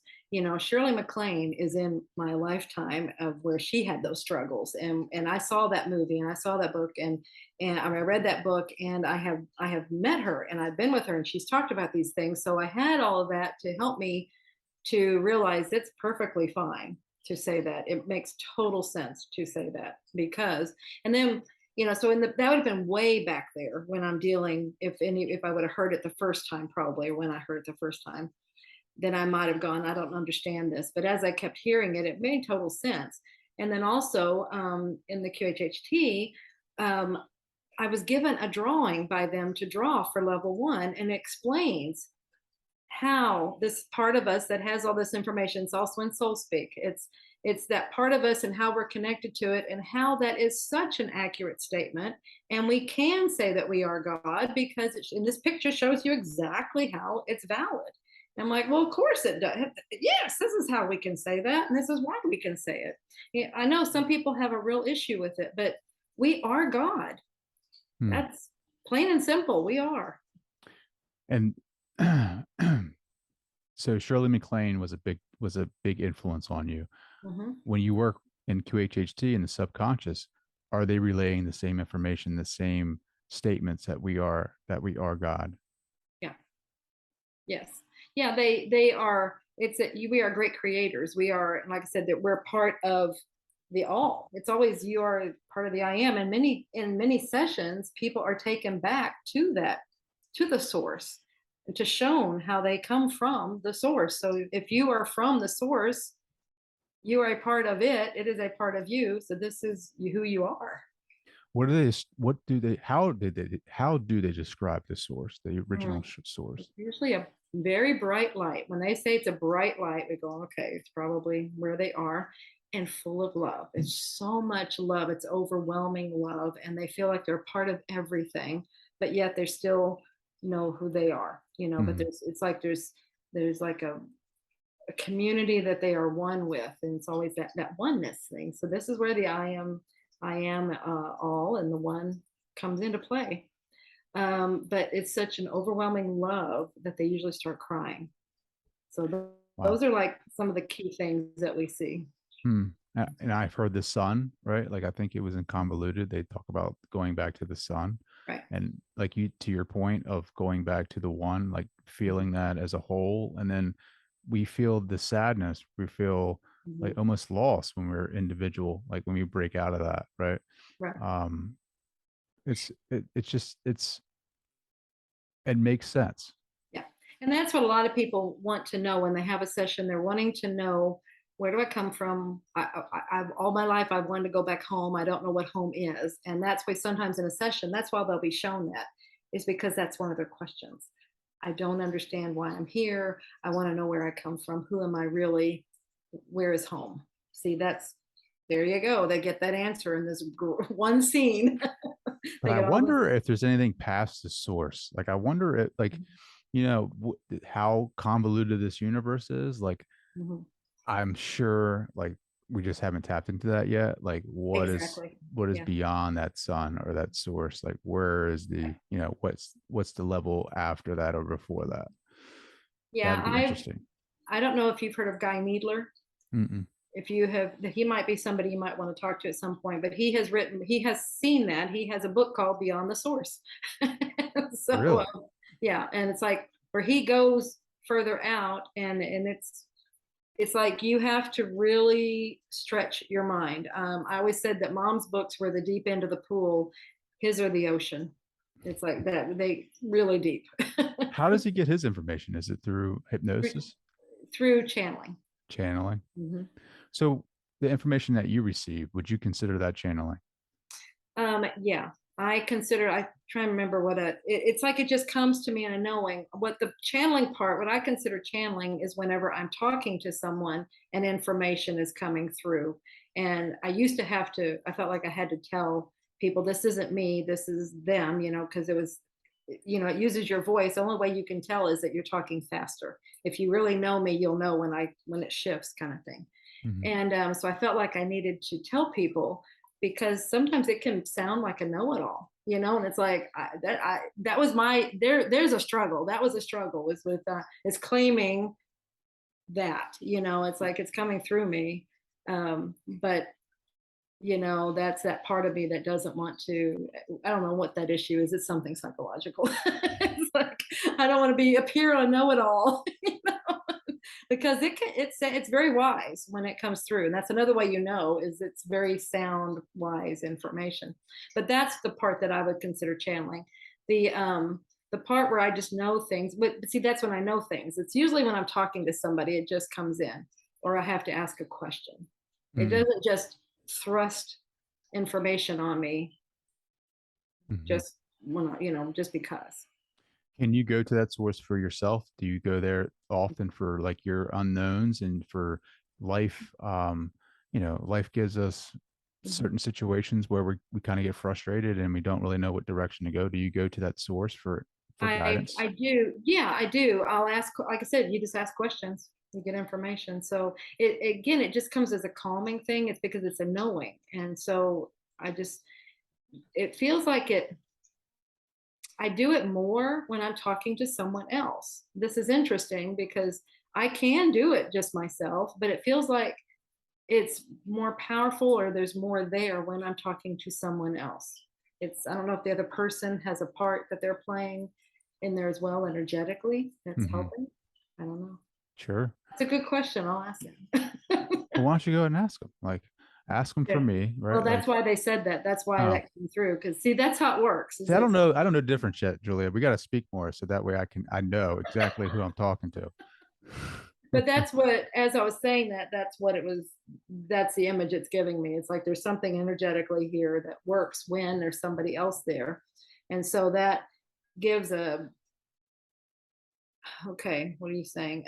[SPEAKER 1] Shirley MacLaine is in my lifetime of where she had those struggles, and I saw that movie and I saw that book, and I read that book, and I have met her and I've been with her and she's talked about these things. So I had all of that to help me to realize it's perfectly fine to say that. It makes total sense to say that, because, and then, so that would have been way back there when I'm dealing, if I would have heard it the first time, probably, or when I heard it the first time, then I might have gone, I don't understand this. But as I kept hearing it, it made total sense. And then also, in the QHHT, um, I was given a drawing by them to draw for level one, and it explains how this part of us that has all this information, it's also in soul speak, it's that part of us and how we're connected to it, and how that is such an accurate statement. And we can say that we are God because in this picture shows you exactly how it's valid. And I'm like, well, of course it does. Yes, this is how we can say that, and this is why we can say it. Yeah, I know some people have a real issue with it, but we are God.
[SPEAKER 2] Hmm.
[SPEAKER 1] That's plain and simple. We are.
[SPEAKER 2] And so Shirley MacLaine was a big influence on you.
[SPEAKER 1] Hmm.
[SPEAKER 2] When you work in QHHT in the subconscious, are they relaying the same information, the same statements that we are God?
[SPEAKER 1] Yeah. Yes. Yeah, they are. It's that we are great creators. We are, like I said, that we're part of the all. It's always you are part of the I am. And in many sessions, people are taken back to that, to the source, and to shown how they come from the source. So if you are from the source, you are a part of it. It is a part of you. So this is who you are.
[SPEAKER 2] How do they describe the source, the original
[SPEAKER 1] Mm.
[SPEAKER 2] source?
[SPEAKER 1] It's usually a very bright light. When they say it's a bright light, we go, okay, it's probably where they are, and full of love. It's so much love. It's overwhelming love. And they feel like they're part of everything, but yet they still know who they are, but
[SPEAKER 2] Mhm.
[SPEAKER 1] it's like there's like a community that they are one with. And it's always that oneness thing. So this is where the I am all, and the one comes into play. But it's such an overwhelming love that they usually start crying. So
[SPEAKER 2] Wow.
[SPEAKER 1] those are like some of the key things that we see.
[SPEAKER 2] Hmm. And I've heard the sun, right? Like I think it was in convoluted. They talk about going back to the sun,
[SPEAKER 1] Right.
[SPEAKER 2] and like you to your point of going back to the one, like feeling that as a whole, and then we feel the sadness. We feel like
[SPEAKER 1] Mhm.
[SPEAKER 2] almost lost when we're individual, like when we break out of that, right?
[SPEAKER 1] Right.
[SPEAKER 2] Um, it's just it makes sense.
[SPEAKER 1] Yeah. And that's what a lot of people want to know when they have a session. They're wanting to know, where do I come from? I've all my life I've wanted to go back home. I don't know what home is, and that's why sometimes in a session, that's why they'll be shown that, is because that's one of their questions. I don't understand why I'm here. I want to know where I come from. Who am I really? Where is home? See, there you go. They get that answer in this one scene.
[SPEAKER 2] But
[SPEAKER 1] They
[SPEAKER 2] I
[SPEAKER 1] get all this.
[SPEAKER 2] wonder if there's anything past the source. Like, I wonder if, like, how convoluted this universe is. Like,
[SPEAKER 1] Mhm.
[SPEAKER 2] I'm sure, like, we just haven't tapped into that yet. Like,
[SPEAKER 1] Exactly.
[SPEAKER 2] what is
[SPEAKER 1] Yeah.
[SPEAKER 2] beyond that sun or that source? Like, where is the, what's the level after that or before that?
[SPEAKER 1] Yeah.
[SPEAKER 2] That'd be interesting.
[SPEAKER 1] I don't know if you've heard of Guy Needler.
[SPEAKER 2] Mm-mm.
[SPEAKER 1] If you have, he might be somebody you might want to talk to at some point, but he has seen that. He has a book called Beyond the Source. So,
[SPEAKER 2] Really?
[SPEAKER 1] yeah. And it's like where he goes further out, and it's like you have to really stretch your mind. I always said that mom's books were the deep end of the pool, his are the ocean. It's like that, they really deep.
[SPEAKER 2] How does he get his information? Is it through
[SPEAKER 1] through,
[SPEAKER 2] hypnosis,
[SPEAKER 1] through channeling.
[SPEAKER 2] channeling?
[SPEAKER 1] Mhm.
[SPEAKER 2] So the information that you receive, would you consider that channeling?
[SPEAKER 1] Yeah, I try and remember it's like it just comes to me in a knowing. What the channeling part, what I consider channeling is whenever I'm talking to someone and information is coming through. And I used to have to, I felt like I had to tell people, this isn't me, this is them, because it was, it uses your voice. The only way you can tell is that you're talking faster. If you really know me, you'll know when it shifts, kind of thing.
[SPEAKER 2] Mhm.
[SPEAKER 1] And so I felt like I needed to tell people because sometimes it can sound like a know-it-all, and it's like that was my there's a struggle. That was a struggle was with is claiming that, it's like it's coming through me. But that's that part of me that doesn't want to. I don't know what that issue is. It's something psychological. It's like I don't want to appear a know-it-all. Because it's very wise when it comes through, and that's another way is it's very sound wise information. But that's the part that I would consider channeling. The part where I just know things, but see, that's when I know things. It's usually when I'm talking to somebody, it just comes in, or I have to ask a question. It
[SPEAKER 2] Mm.
[SPEAKER 1] doesn't just thrust information on me
[SPEAKER 2] Mhm.
[SPEAKER 1] just just because.
[SPEAKER 2] Can you go to that source for yourself? Do you go there often for like your unknowns and for life? Life gives us
[SPEAKER 1] Mhm.
[SPEAKER 2] certain situations where we kind of get frustrated and we don't really know what direction to go. Do you go to that source for guidance?
[SPEAKER 1] I do. Yeah, I do. I'll ask, like I said, you just ask questions, you get information. So it just comes as a calming thing. It's because it's a knowing. And so I just, it feels like I do it more when I'm talking to someone else. This is interesting because I can do it just myself, but it feels like it's more powerful or there's more there when I'm talking to someone else. I don't know if the other person has a part that they're playing in there as well energetically that's
[SPEAKER 2] Hmm.
[SPEAKER 1] helping. I don't know.
[SPEAKER 2] Sure.
[SPEAKER 1] It's a good question. I'll ask him.
[SPEAKER 2] Well, why don't you go ahead and ask them? Like, ask them for
[SPEAKER 1] Yeah.
[SPEAKER 2] me,
[SPEAKER 1] Well,
[SPEAKER 2] right? Like,
[SPEAKER 1] that's why they said that. That's why
[SPEAKER 2] oh,
[SPEAKER 1] that came through. Because see, that's how it works.
[SPEAKER 2] see,
[SPEAKER 1] Is it's
[SPEAKER 2] I don't know difference yet, Julia. We got to speak more so that way I know exactly who I'm talking to.
[SPEAKER 1] but that's what, as I was saying that, that's what it was. That's the image it's giving me. It's like there's something energetically here that works when there's somebody else there. And so that gives a, okay, what are you saying?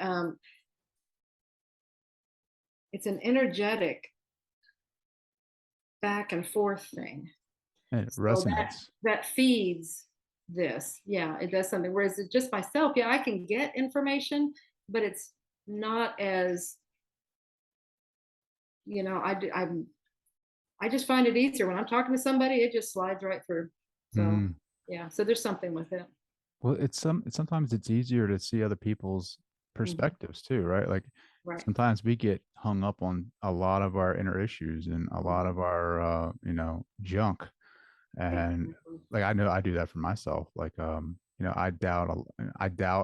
[SPEAKER 1] It's an energetic back and forth thing.
[SPEAKER 2] And it
[SPEAKER 1] So
[SPEAKER 2] resonates.
[SPEAKER 1] that feeds this. Yeah, it does something. Whereas it just myself, yeah, I can get information, but it's not as, I just find it easier when I'm talking to somebody, it just slides right through. So
[SPEAKER 2] Mm.
[SPEAKER 1] yeah, so there's something with it.
[SPEAKER 2] Well, sometimes it's easier to see other people's
[SPEAKER 1] Mhm.
[SPEAKER 2] perspectives too, right? Like
[SPEAKER 1] Right.
[SPEAKER 2] sometimes we get hung up on a lot of our inner issues and a lot
[SPEAKER 1] Mhm.
[SPEAKER 2] of our junk. And
[SPEAKER 1] Exactly.
[SPEAKER 2] like I know I do that for myself. Like I doubt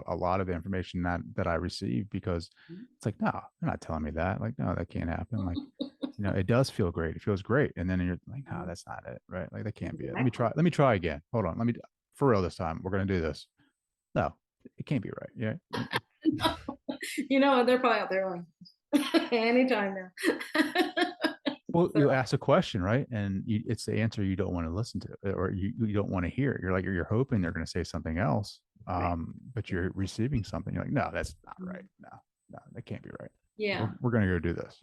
[SPEAKER 2] a lot of the information that I receive because it's like, no, they're not telling me that. Like, no, that can't happen. Like, it does feel great. It feels great. And then you're like, no,
[SPEAKER 1] Mhm.
[SPEAKER 2] that's not it. Right. Like that can't be it.
[SPEAKER 1] Exactly.
[SPEAKER 2] Let me try again. Hold on. For real this time. We're gonna do this. No, it can't be right. Yeah.
[SPEAKER 1] They're probably out there on anytime now.
[SPEAKER 2] Well,
[SPEAKER 1] So
[SPEAKER 2] you ask a question, right? And it's the answer you don't want to listen to, or you don't want to hear. You're hoping they're going to say something else,
[SPEAKER 1] right.
[SPEAKER 2] but you're receiving something. You're like, no, that's not right.
[SPEAKER 1] Mhm.
[SPEAKER 2] No, no, that can't be right.
[SPEAKER 1] Yeah.
[SPEAKER 2] We're going to go do this.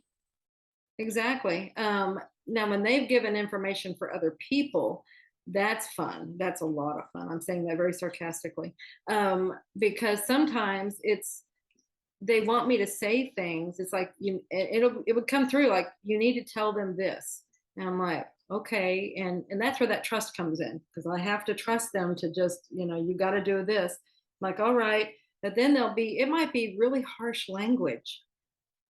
[SPEAKER 1] Exactly. Now, when they've given information for other people, That's fun. That's a lot of fun. I'm saying that very sarcastically. Because sometimes they want me to say things. It's like it would come through like you need to tell them this. And I'm like, okay. And that's where that trust comes in because I have to trust them to just, you got to do this. I'm like, all right. But then it might be really harsh language,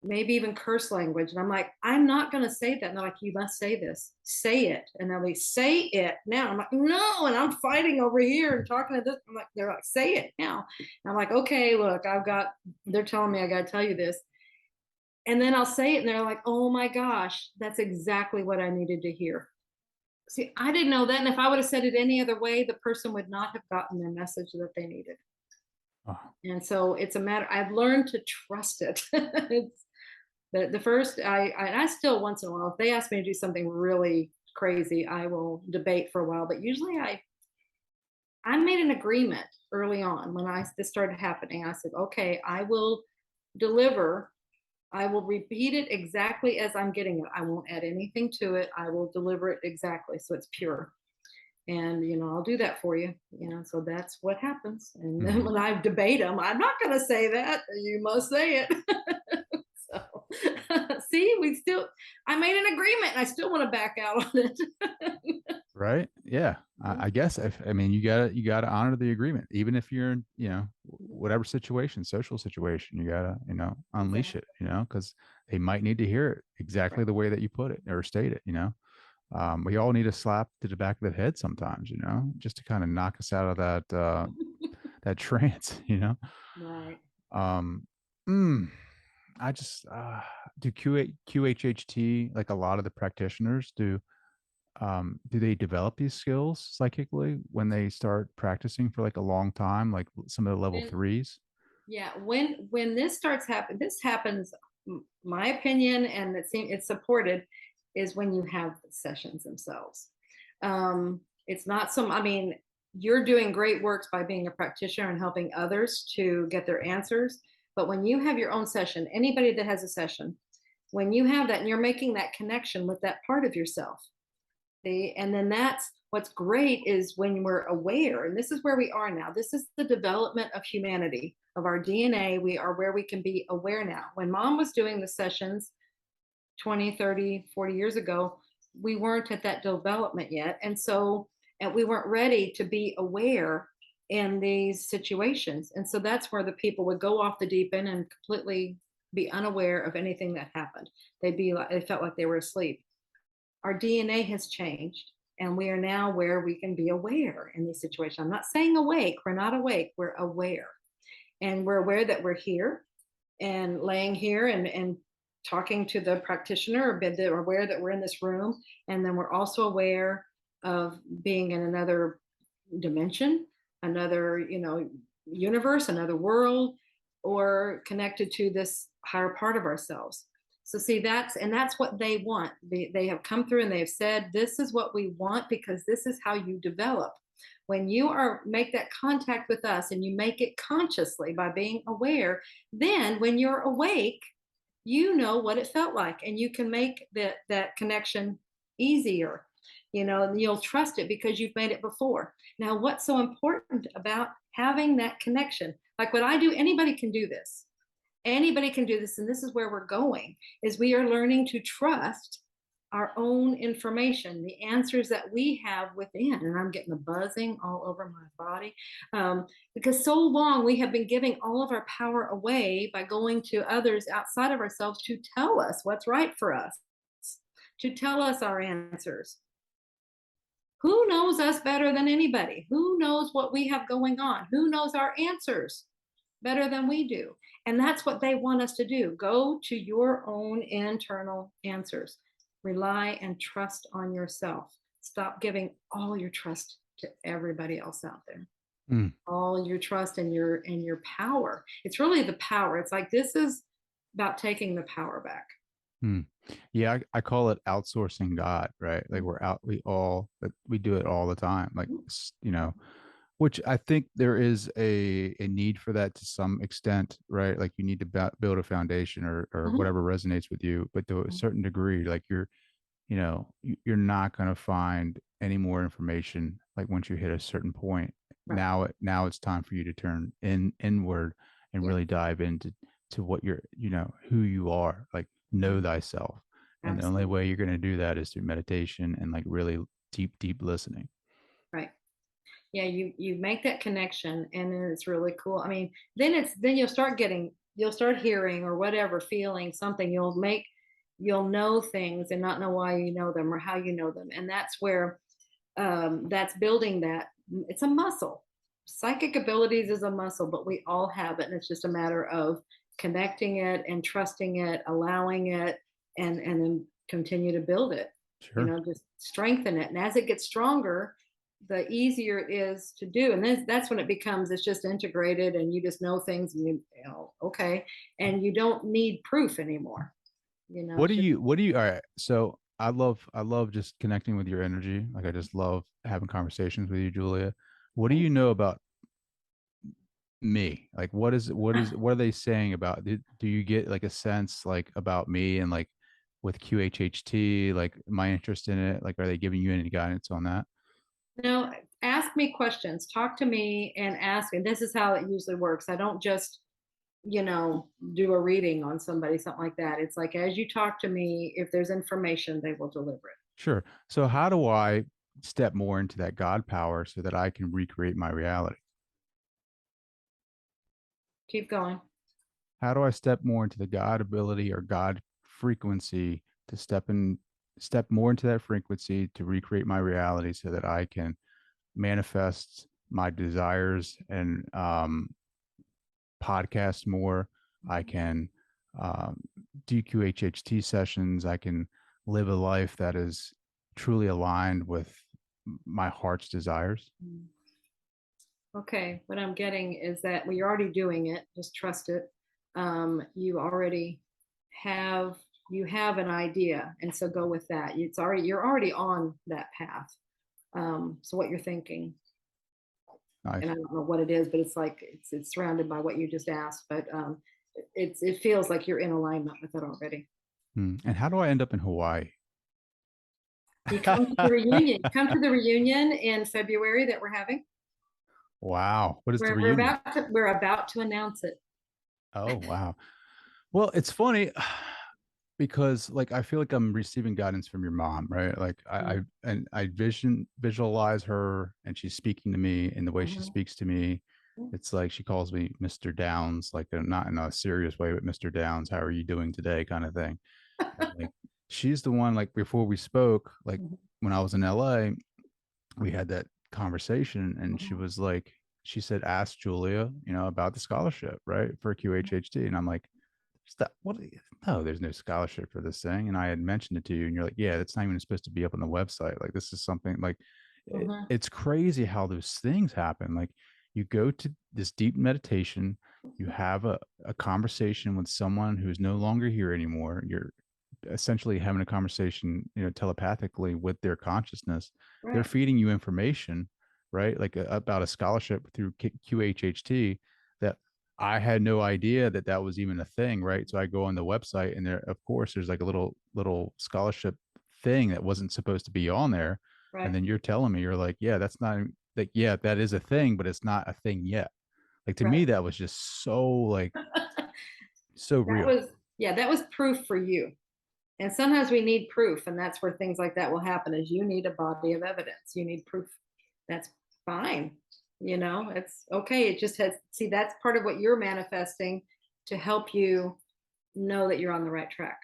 [SPEAKER 1] maybe even curse language. And I'm like, I'm not going to say that. And they're like, you must say this, say it. And they'll be, say it now. I'm like, no. And I'm fighting over here and talking to this. They're like, say it now. And I'm like, okay, look, they're telling me I got to tell you this. And then I'll say it and they're like, oh my gosh, that's exactly what I needed to hear. See, I didn't know that. And if I would have said it any other way, the person would not have gotten the message that they needed.
[SPEAKER 2] Oh,
[SPEAKER 1] And so it's a matter, I've learned to trust it. It's, the first, I still once in a while, if they ask me to do something really crazy, I will debate for a while. But usually, I made an agreement early on when this started happening. I said, okay, I will deliver. I will repeat it exactly as I'm getting it. I won't add anything to it. I will deliver it exactly so it's pure. And I'll do that for you. So that's what happens. And then
[SPEAKER 2] mhm.
[SPEAKER 1] when I debate them, I'm not going to say that. You must say it. So, see, I made an agreement and I still want to back out on it.
[SPEAKER 2] Right? Yeah. I guess I mean you gotta honor the agreement, even if you're in, whatever situation, social situation, you gotta, unleash it,
[SPEAKER 1] Exactly.
[SPEAKER 2] because they might need to hear it exactly the way that you put it or state it. We all need a slap to the back of the head sometimes, just to kind of knock us out of that trance.
[SPEAKER 1] Right.
[SPEAKER 2] Um, mm, I just do QHHT, like a lot of the practitioners do they develop these skills psychically when they start practicing for like a long time, like some of the level
[SPEAKER 1] And
[SPEAKER 2] threes?
[SPEAKER 1] yeah, when this starts happening, this happens. My opinion, and it's supported, is when you have the sessions themselves. It's not some. I mean, you're doing great works by being a practitioner and helping others to get their answers. But when you have your own session, anybody that has a session, when you have that and you're making that connection with that part of yourself, and then that's what's great is when we're aware, and this is where we are now. This is the development of humanity, of our DNA. We are where we can be aware now. When mom was doing the sessions 20, 30, 40 years ago, we weren't at that development yet. And we weren't ready to be aware in these situations. And so that's where the people would go off the deep end and completely be unaware of anything that happened. They felt like they were asleep. Our DNA has changed and we are now where we can be aware in these situations. I'm not saying awake, we're not awake, we're aware. And we're aware that we're here and laying here and talking to the practitioner, but they're aware that we're in this room. And then we're also aware of being in another dimension, another, universe, another world, or connected to this higher part of ourselves. So see, that's what they want. They have come through and they have said, this is what we want because this is how you develop. When you make that contact with us and you make it consciously by being aware, then when you're awake, you know what it felt like and you can make that connection easier. And you'll trust it because you've made it before. Now, what's so important about having that connection? Like what I do, anybody can do this. Anybody can do this, and this is where we're going, is we are learning to trust our own information, the answers that we have within. And I'm getting the buzzing all over my body, because so long we have been giving all of our power away by going to others outside of ourselves to tell us what's right for us, to tell us our answers. Who knows us better than anybody? Who knows what we have going on? Who knows our answers better than we do? And that's what they want us to do. Go to your own internal answers. Rely and trust on yourself. Stop giving all your trust to everybody else out there.
[SPEAKER 2] Mm,
[SPEAKER 1] All your trust and your power. It's really the power. It's like this is about taking the power back.
[SPEAKER 2] mm. Yeah, I call it outsourcing God, right? Like we do it all the time. Like, which I think there is a need for that to some extent, right? Like you need to build a foundation or
[SPEAKER 1] Mhm.
[SPEAKER 2] whatever resonates with you, but to a certain degree, like you're not going to find any more information. Like once you hit a certain point,
[SPEAKER 1] Right.
[SPEAKER 2] now it's time for you to turn inward and
[SPEAKER 1] Yeah.
[SPEAKER 2] really dive into what you're, who you are, like know
[SPEAKER 1] Right.
[SPEAKER 2] thyself. And the only
[SPEAKER 1] Absolutely.
[SPEAKER 2] way you're going to do that is through meditation and like really deep listening.
[SPEAKER 1] Right. Yeah, you make that connection, and then it's really cool. I mean, then you'll start hearing or whatever, feeling something. You'll know things and not know why you know them or how you know them, and that's where that's building that. It's a muscle. Psychic abilities is a muscle, but we all have it, and it's just a matter of connecting it and trusting it, allowing it, and then continue to build it.
[SPEAKER 2] Sure.
[SPEAKER 1] Just strengthen it, and as it gets stronger, the easier it is to do. And then that's when it's just integrated, and you just know things, and okay, and you don't need proof anymore.
[SPEAKER 2] What do
[SPEAKER 1] It's just
[SPEAKER 2] you, all right. So I love just connecting with your energy. Like I just love having conversations with you, Julia. What do you know about me? Like what are they saying about, do you get like a sense like about me and like with QHHT, like my interest in it? Like are they giving you any guidance on that?
[SPEAKER 1] ask me questions, talk to me, and ask. And this is how it usually works. I don't just do a reading on somebody, something like that. It's like, as you talk to me, if there's information, they will deliver it.
[SPEAKER 2] Sure. So how do I step more into that God power so that I can recreate my reality?
[SPEAKER 1] Keep going.
[SPEAKER 2] How do I step more into the God ability or God frequency to step more into that frequency to recreate my reality so that I can manifest my desires and podcast more. I can do QHHT sessions. I can live a life that is truly aligned with my heart's desires.
[SPEAKER 1] Mm. Okay, what I'm getting is that you're already doing it. Just trust it. You already have you have an idea, and so go with that. You're already on that path. So what you're thinking,
[SPEAKER 2] Nice.
[SPEAKER 1] and I don't know what it is, but it's like it's surrounded by what you just asked. But it feels like you're in alignment with it already.
[SPEAKER 2] And how do I end up in Hawaii?
[SPEAKER 1] You come to the reunion. You come to the reunion in February that we're having.
[SPEAKER 2] Wow. What is the
[SPEAKER 1] We're
[SPEAKER 2] reunion?
[SPEAKER 1] about to announce it.
[SPEAKER 2] Oh, wow. Well, it's funny because like I feel like I'm receiving guidance from your mom, right? Like
[SPEAKER 1] Mm,
[SPEAKER 2] I visualize her and she's speaking to me and the way she
[SPEAKER 1] mhm,
[SPEAKER 2] speaks to me.
[SPEAKER 1] mm.
[SPEAKER 2] It's like she calls me Mr. Downs, like not in a serious way, but Mr. Downs, how are you doing today? Kind of thing. And like she's the one, like before we spoke, like
[SPEAKER 1] Mhm,
[SPEAKER 2] when I was in LA, we had that conversation and she
[SPEAKER 1] mhm,
[SPEAKER 2] was like, she said, ask Julia, about the scholarship, right? For QHHT. And I'm like, stop, what? No, there's no scholarship for this thing. And I had mentioned it to you and you're like, yeah, that's not even supposed to be up on the website. Like this is something like,
[SPEAKER 1] mhm.
[SPEAKER 2] it's crazy how those things happen. Like you go to this deep meditation, you have a conversation with someone who's no longer here anymore. You're essentially having a conversation, telepathically with their consciousness. They're
[SPEAKER 1] Right,
[SPEAKER 2] feeding you information, right? Like about a scholarship through QHHT that I had no idea that that was even a thing, right? So I go on the website and there, of course, there's like a little scholarship thing that wasn't supposed to be on there. And
[SPEAKER 1] right.
[SPEAKER 2] then you're telling me, you're like, yeah, that's not like, yeah, that is a thing, but it's not a thing yet. Like to me,
[SPEAKER 1] Right.
[SPEAKER 2] that was just so like so
[SPEAKER 1] That
[SPEAKER 2] real.
[SPEAKER 1] was yeah, that was proof for you. And sometimes we need proof, and that's where things like that will happen. Is you need a body of evidence. You need proof. That's fine. It's okay. It just has see that's part of what you're manifesting to help you know that you're on the right track.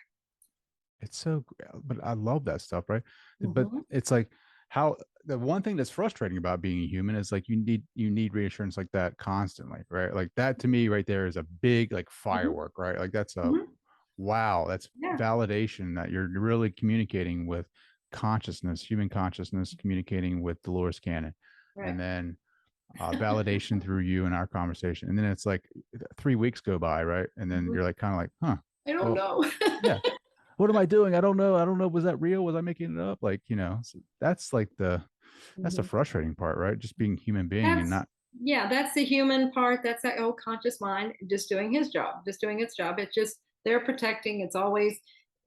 [SPEAKER 2] It's so, but I love that stuff, right? But
[SPEAKER 1] Mhm,
[SPEAKER 2] it's like how the one thing that's frustrating about being a human is like you need reassurance like that constantly, right? Like that to me right there is a big like
[SPEAKER 1] mhm,
[SPEAKER 2] firework, right? Like that's a
[SPEAKER 1] mhm.
[SPEAKER 2] wow, that's
[SPEAKER 1] Yeah,
[SPEAKER 2] validation that you're really communicating with consciousness, human consciousness, communicating with Dolores Cannon, and
[SPEAKER 1] right.
[SPEAKER 2] then validation through you and our conversation, and then it's like 3 weeks go by, right? And then
[SPEAKER 1] Mhm.
[SPEAKER 2] you're like kind of like, huh,
[SPEAKER 1] I don't
[SPEAKER 2] well,
[SPEAKER 1] know.
[SPEAKER 2] yeah, what am I doing? I don't know. I don't know. Was that real? Was I making it up? Like, so that's like that's the
[SPEAKER 1] Mhm.
[SPEAKER 2] frustrating part, right? Just being human being and
[SPEAKER 1] That's
[SPEAKER 2] not,
[SPEAKER 1] yeah, that's the human part. That's that old conscious mind just doing his job, just doing its job. It's just they're protecting. It's always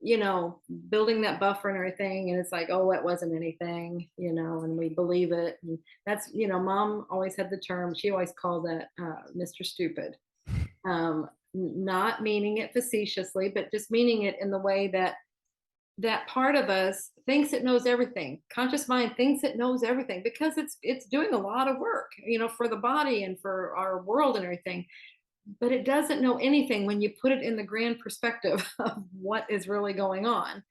[SPEAKER 1] building that buffer and everything. And it's like, oh, it wasn't anything, and we believe it. And that's, mom always had the term, she always called that Mr. Stupid. Not meaning it facetiously, but just meaning it in the way that that part of us thinks it knows everything. Conscious mind thinks it knows everything because it's doing a lot of work, for the body and for our world and everything. But it doesn't know anything when you put it in the grand perspective of what is really going on.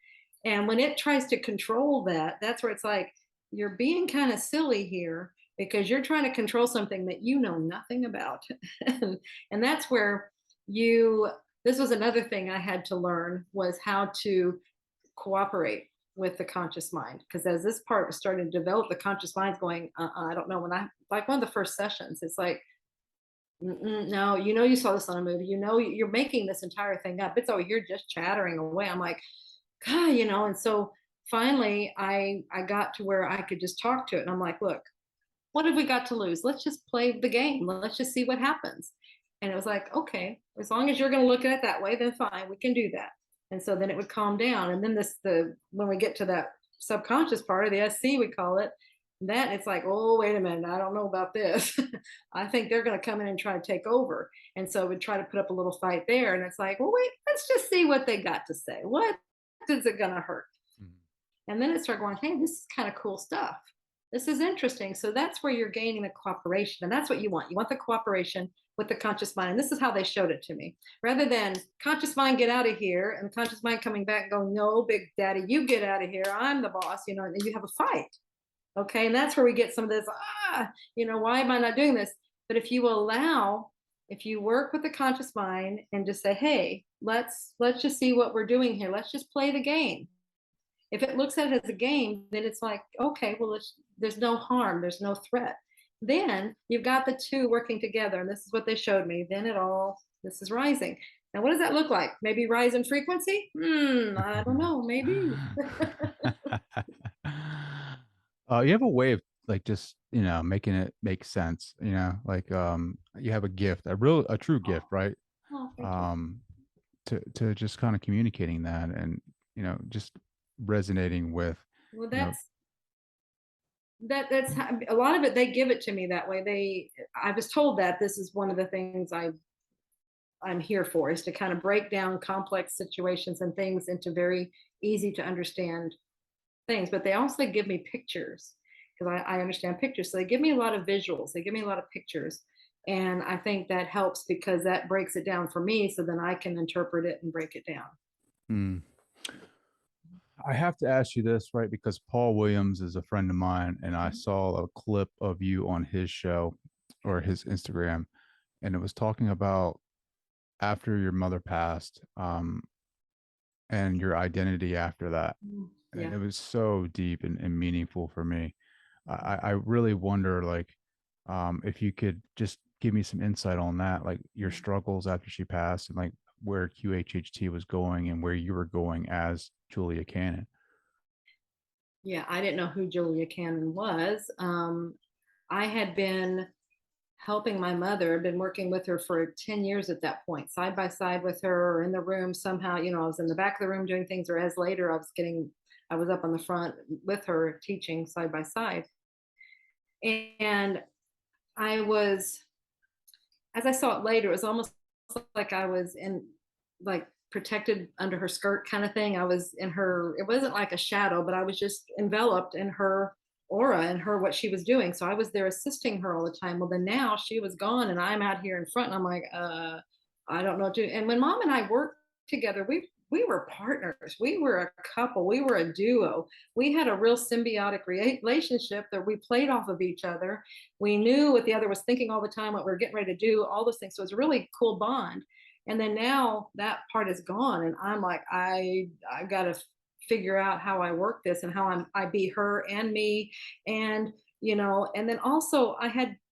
[SPEAKER 1] And when it tries to control that, that's where it's like, you're being kind of silly here because you're trying to control something that you know nothing about. And that's where this was another thing I had to learn, was how to cooperate with the conscious mind. Because as this part was starting to develop, the conscious mind's going, I don't know. When I, like one of the first sessions, it's like, no, you saw this on a movie. You're making this entire thing up. It's, oh, you're just chattering away. I'm like, God, and so finally I got to where I could just talk to it. And I'm like, look, what have we got to lose? Let's just play the game. Let's just see what happens. And it was like, okay, as long as you're going to look at it that way, then fine, we can do that. And so then it would calm down. And then when we get to that subconscious part of the SC, we call it, then it's like, oh, wait a minute, I don't know about this. I think they're going to come in and try to take over. And so we'd try to put up a little fight there. And it's like, well, wait, let's just see what they got to say. What is it going to hurt?
[SPEAKER 2] Mhm.
[SPEAKER 1] And then it started going, hey, this is kind of cool stuff. This is interesting. So that's where you're gaining the cooperation. And that's what you want. You want the cooperation with the conscious mind. And this is how they showed it to me. Rather than conscious mind, get out of here, and conscious mind coming back and going, no, big daddy, you get out of here. I'm the boss, and you have a fight. Okay. And that's where we get some of this, why am I not doing this? But if you work with the conscious mind and just say, hey, let's just see what we're doing here. Let's just play the game. If it looks at it as a game, then it's like, okay, well, there's no harm, there's no threat. Then you've got the two working together, and this is what they showed me. Then this is rising. Now, what does that look like? Maybe rise in frequency? I don't know, maybe.
[SPEAKER 2] You have a way of like just making it make sense. Like you have a gift, a true gift, right?
[SPEAKER 1] Oh, thank you.
[SPEAKER 2] Um, to just kind of communicating that, and just resonating with
[SPEAKER 1] Well,
[SPEAKER 2] you know
[SPEAKER 1] that's a lot of it. They give it to me that way. I was told that this is one of the things I'm here for, is to kind of break down complex situations and things into very easy to understand things. But they also give me pictures, because I understand pictures. So they give me a lot of visuals. They give me a lot of pictures. And I think that helps because that breaks it down for me. So then I can interpret it and break it down.
[SPEAKER 2] Mm. I have to ask you this, right? Because Paul Williams is a friend of mine, and I saw a clip of you on his show or his Instagram, and it was talking about after your mother passed, and your identity after that. And
[SPEAKER 1] Yeah.
[SPEAKER 2] it was so deep and meaningful for me. I really wonder, like, if you could just give me some insight on that, like your struggles after she passed, and like where QHHT was going and where you were going as Julia Cannon.
[SPEAKER 1] Yeah. I didn't know who Julia Cannon was. I had been helping my mother. I've been working with her for 10 years at that point, side by side with her, or in the room somehow. I was in the back of the room doing things, or as later I was up on the front with her teaching side by side. And I was, as I saw it later, it was almost like I was in, like, protected under her skirt kind of thing. I was in her, it wasn't like a shadow, but I was just enveloped in her aura and her, what she was doing. So I was there assisting her all the time. Well, then now she was gone and I'm out here in front, and I'm like, I don't know what to do. And when mom and I worked together, we were partners. We were a couple. We were a duo. We had a real symbiotic relationship that we played off of each other. We knew what the other was thinking all the time, what we were getting ready to do, all those things. So it was a really cool bond. And then now that part is gone, and I'm like, I've got to figure out how I work this and how I be her and me. And and then also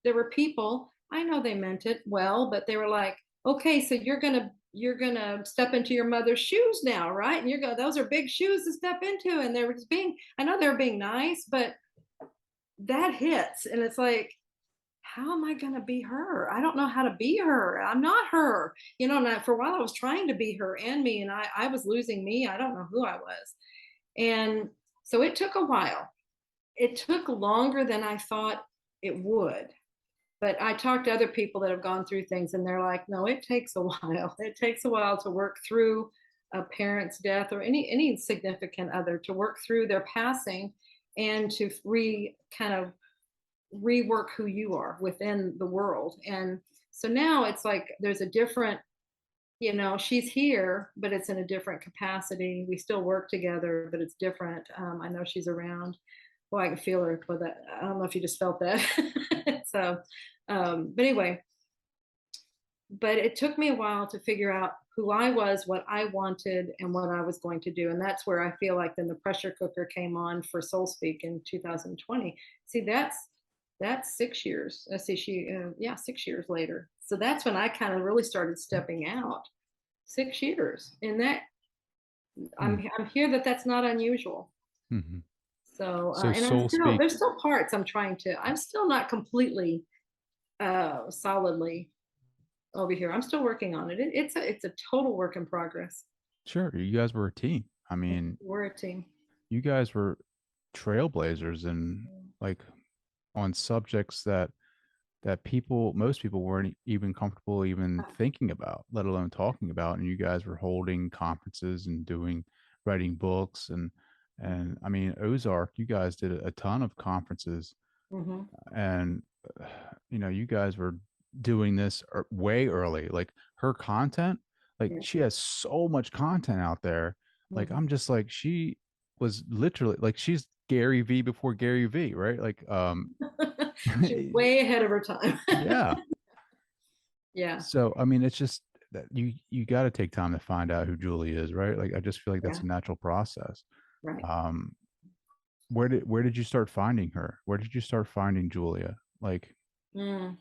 [SPEAKER 1] there were people, I know they meant it well, but they were like, okay, so you're gonna step into your mother's shoes now, right? And those are big shoes to step into. And they were just being, I know they were being nice, but that hits. And it's like, how am I going to be her? I don't know how to be her. I'm not her. And for a while I was trying to be her and me, and I was losing me. I don't know who I was. And so it took a while. It took longer than I thought it would. But I talked to other people that have gone through things, and they're like, no, it takes a while. It takes a while to work through a parent's death or any significant other, to work through their passing and to kind of rework who you are within the world. And so now it's like there's a different, she's here, but it's in a different capacity. We still work together, but it's different. I know she's around. Well, I can feel her, but I don't know if you just felt that. So, but anyway, but it took me a while to figure out who I was, what I wanted, and what I was going to do. And that's where I feel like then the pressure cooker came on for Soul Speak in 2020. See, that's 6 years. I see yeah, 6 years later. So that's when I kind of really started stepping out. 6 years, and that
[SPEAKER 2] Mm.
[SPEAKER 1] I'm here. That's not unusual.
[SPEAKER 2] Mhm.
[SPEAKER 1] So,
[SPEAKER 2] So
[SPEAKER 1] and
[SPEAKER 2] Soul Speak,
[SPEAKER 1] there's still parts I'm still not completely, solidly over here. I'm still working on it. It's a total work in progress.
[SPEAKER 2] sure, you guys were a team. I mean,
[SPEAKER 1] We're a team.
[SPEAKER 2] you guys were trailblazers and like on subjects that most people weren't even comfortable even thinking about, let alone talking about. And you guys were holding conferences and writing books and I mean Ozark, you guys did a ton of conferences
[SPEAKER 1] Mm-hmm.
[SPEAKER 2] and you guys were doing this way early. Like her content, like
[SPEAKER 1] Yeah.
[SPEAKER 2] she has so much content out there. Like
[SPEAKER 1] Mm-hmm.
[SPEAKER 2] I'm just like she was literally like she's Gary V before Gary V, right? Like
[SPEAKER 1] She's way ahead of her time.
[SPEAKER 2] yeah.
[SPEAKER 1] Yeah.
[SPEAKER 2] So I mean it's just that you got to take time to find out who Julie is, right? Like I just feel like that's
[SPEAKER 1] Yeah.
[SPEAKER 2] a natural process.
[SPEAKER 1] Right.
[SPEAKER 2] Um where did you start finding her? Where did you start finding Julia? Like
[SPEAKER 1] Mm.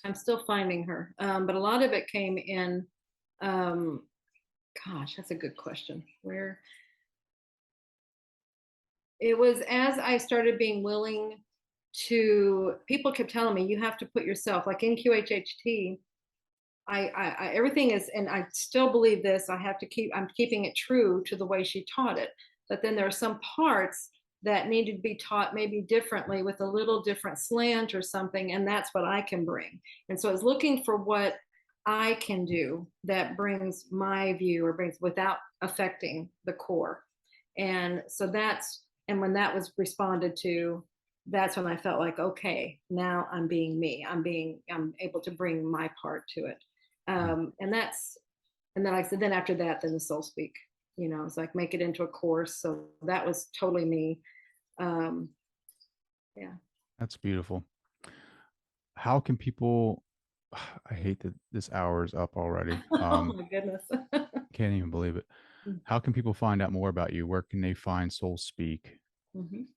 [SPEAKER 1] I'm still finding her, but a lot of it came in. Um, Gosh, that's a good question. Where it was as I started being willing to, people kept telling me, you have to put yourself, like in QHHT, everything is, and I still believe this, I'm keeping it true to the way she taught it. But then there are some parts that needed to be taught maybe differently with a little different slant or something. And that's what I can bring. And so I was looking for what I can do that brings my view or brings without affecting the core. And so and when that was responded to, that's when I felt like, okay, now I'm being me. I'm able to bring my part to it. And then like I said, then after that, then the Soul Speak, it's like make it into a course. So that was totally me. Um, yeah.
[SPEAKER 2] that's beautiful. How can people I hate that this hour is up already.
[SPEAKER 1] Oh my goodness.
[SPEAKER 2] Can't even believe it. How can people find out more about you? Where can they find Soul Speak?
[SPEAKER 1] Mhm.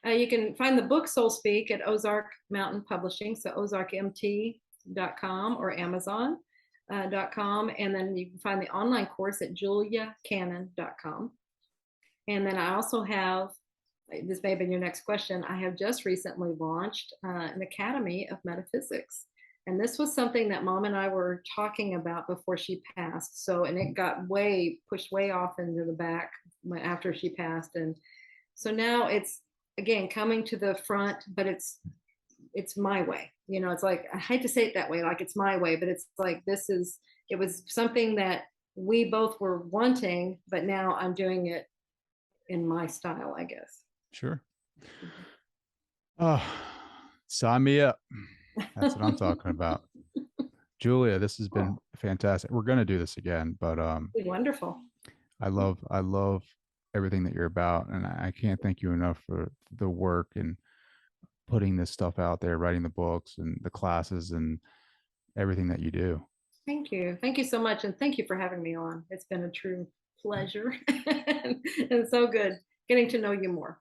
[SPEAKER 1] You can find the book Soul Speak at Ozark Mountain Publishing, so ozarkmt.com or Amazon.com. And then you can find the online course at juliacannon.com. And then I also have, this may have been your next question, I have just recently launched an Academy of Metaphysics. And this was something that Mom and I were talking about before she passed. So, and it got pushed way off into the back after she passed. And so now it's, again, coming to the front, but it's my way. It's like, I hate to say it that way, like it's my way, but it's like, it was something that we both were wanting, but now I'm doing it in my style, I guess.
[SPEAKER 2] Sure. Oh, sign me up. That's what I'm talking about. Julia, this has been
[SPEAKER 1] Oh,
[SPEAKER 2] fantastic. We're gonna do this again, but
[SPEAKER 1] wonderful.
[SPEAKER 2] I love everything that you're about, and I can't thank you enough for the work and putting this stuff out there, writing the books and the classes and everything that you do.
[SPEAKER 1] Thank you. Thank you so much. And thank you for having me on. It's been a true pleasure and so good getting to know you more.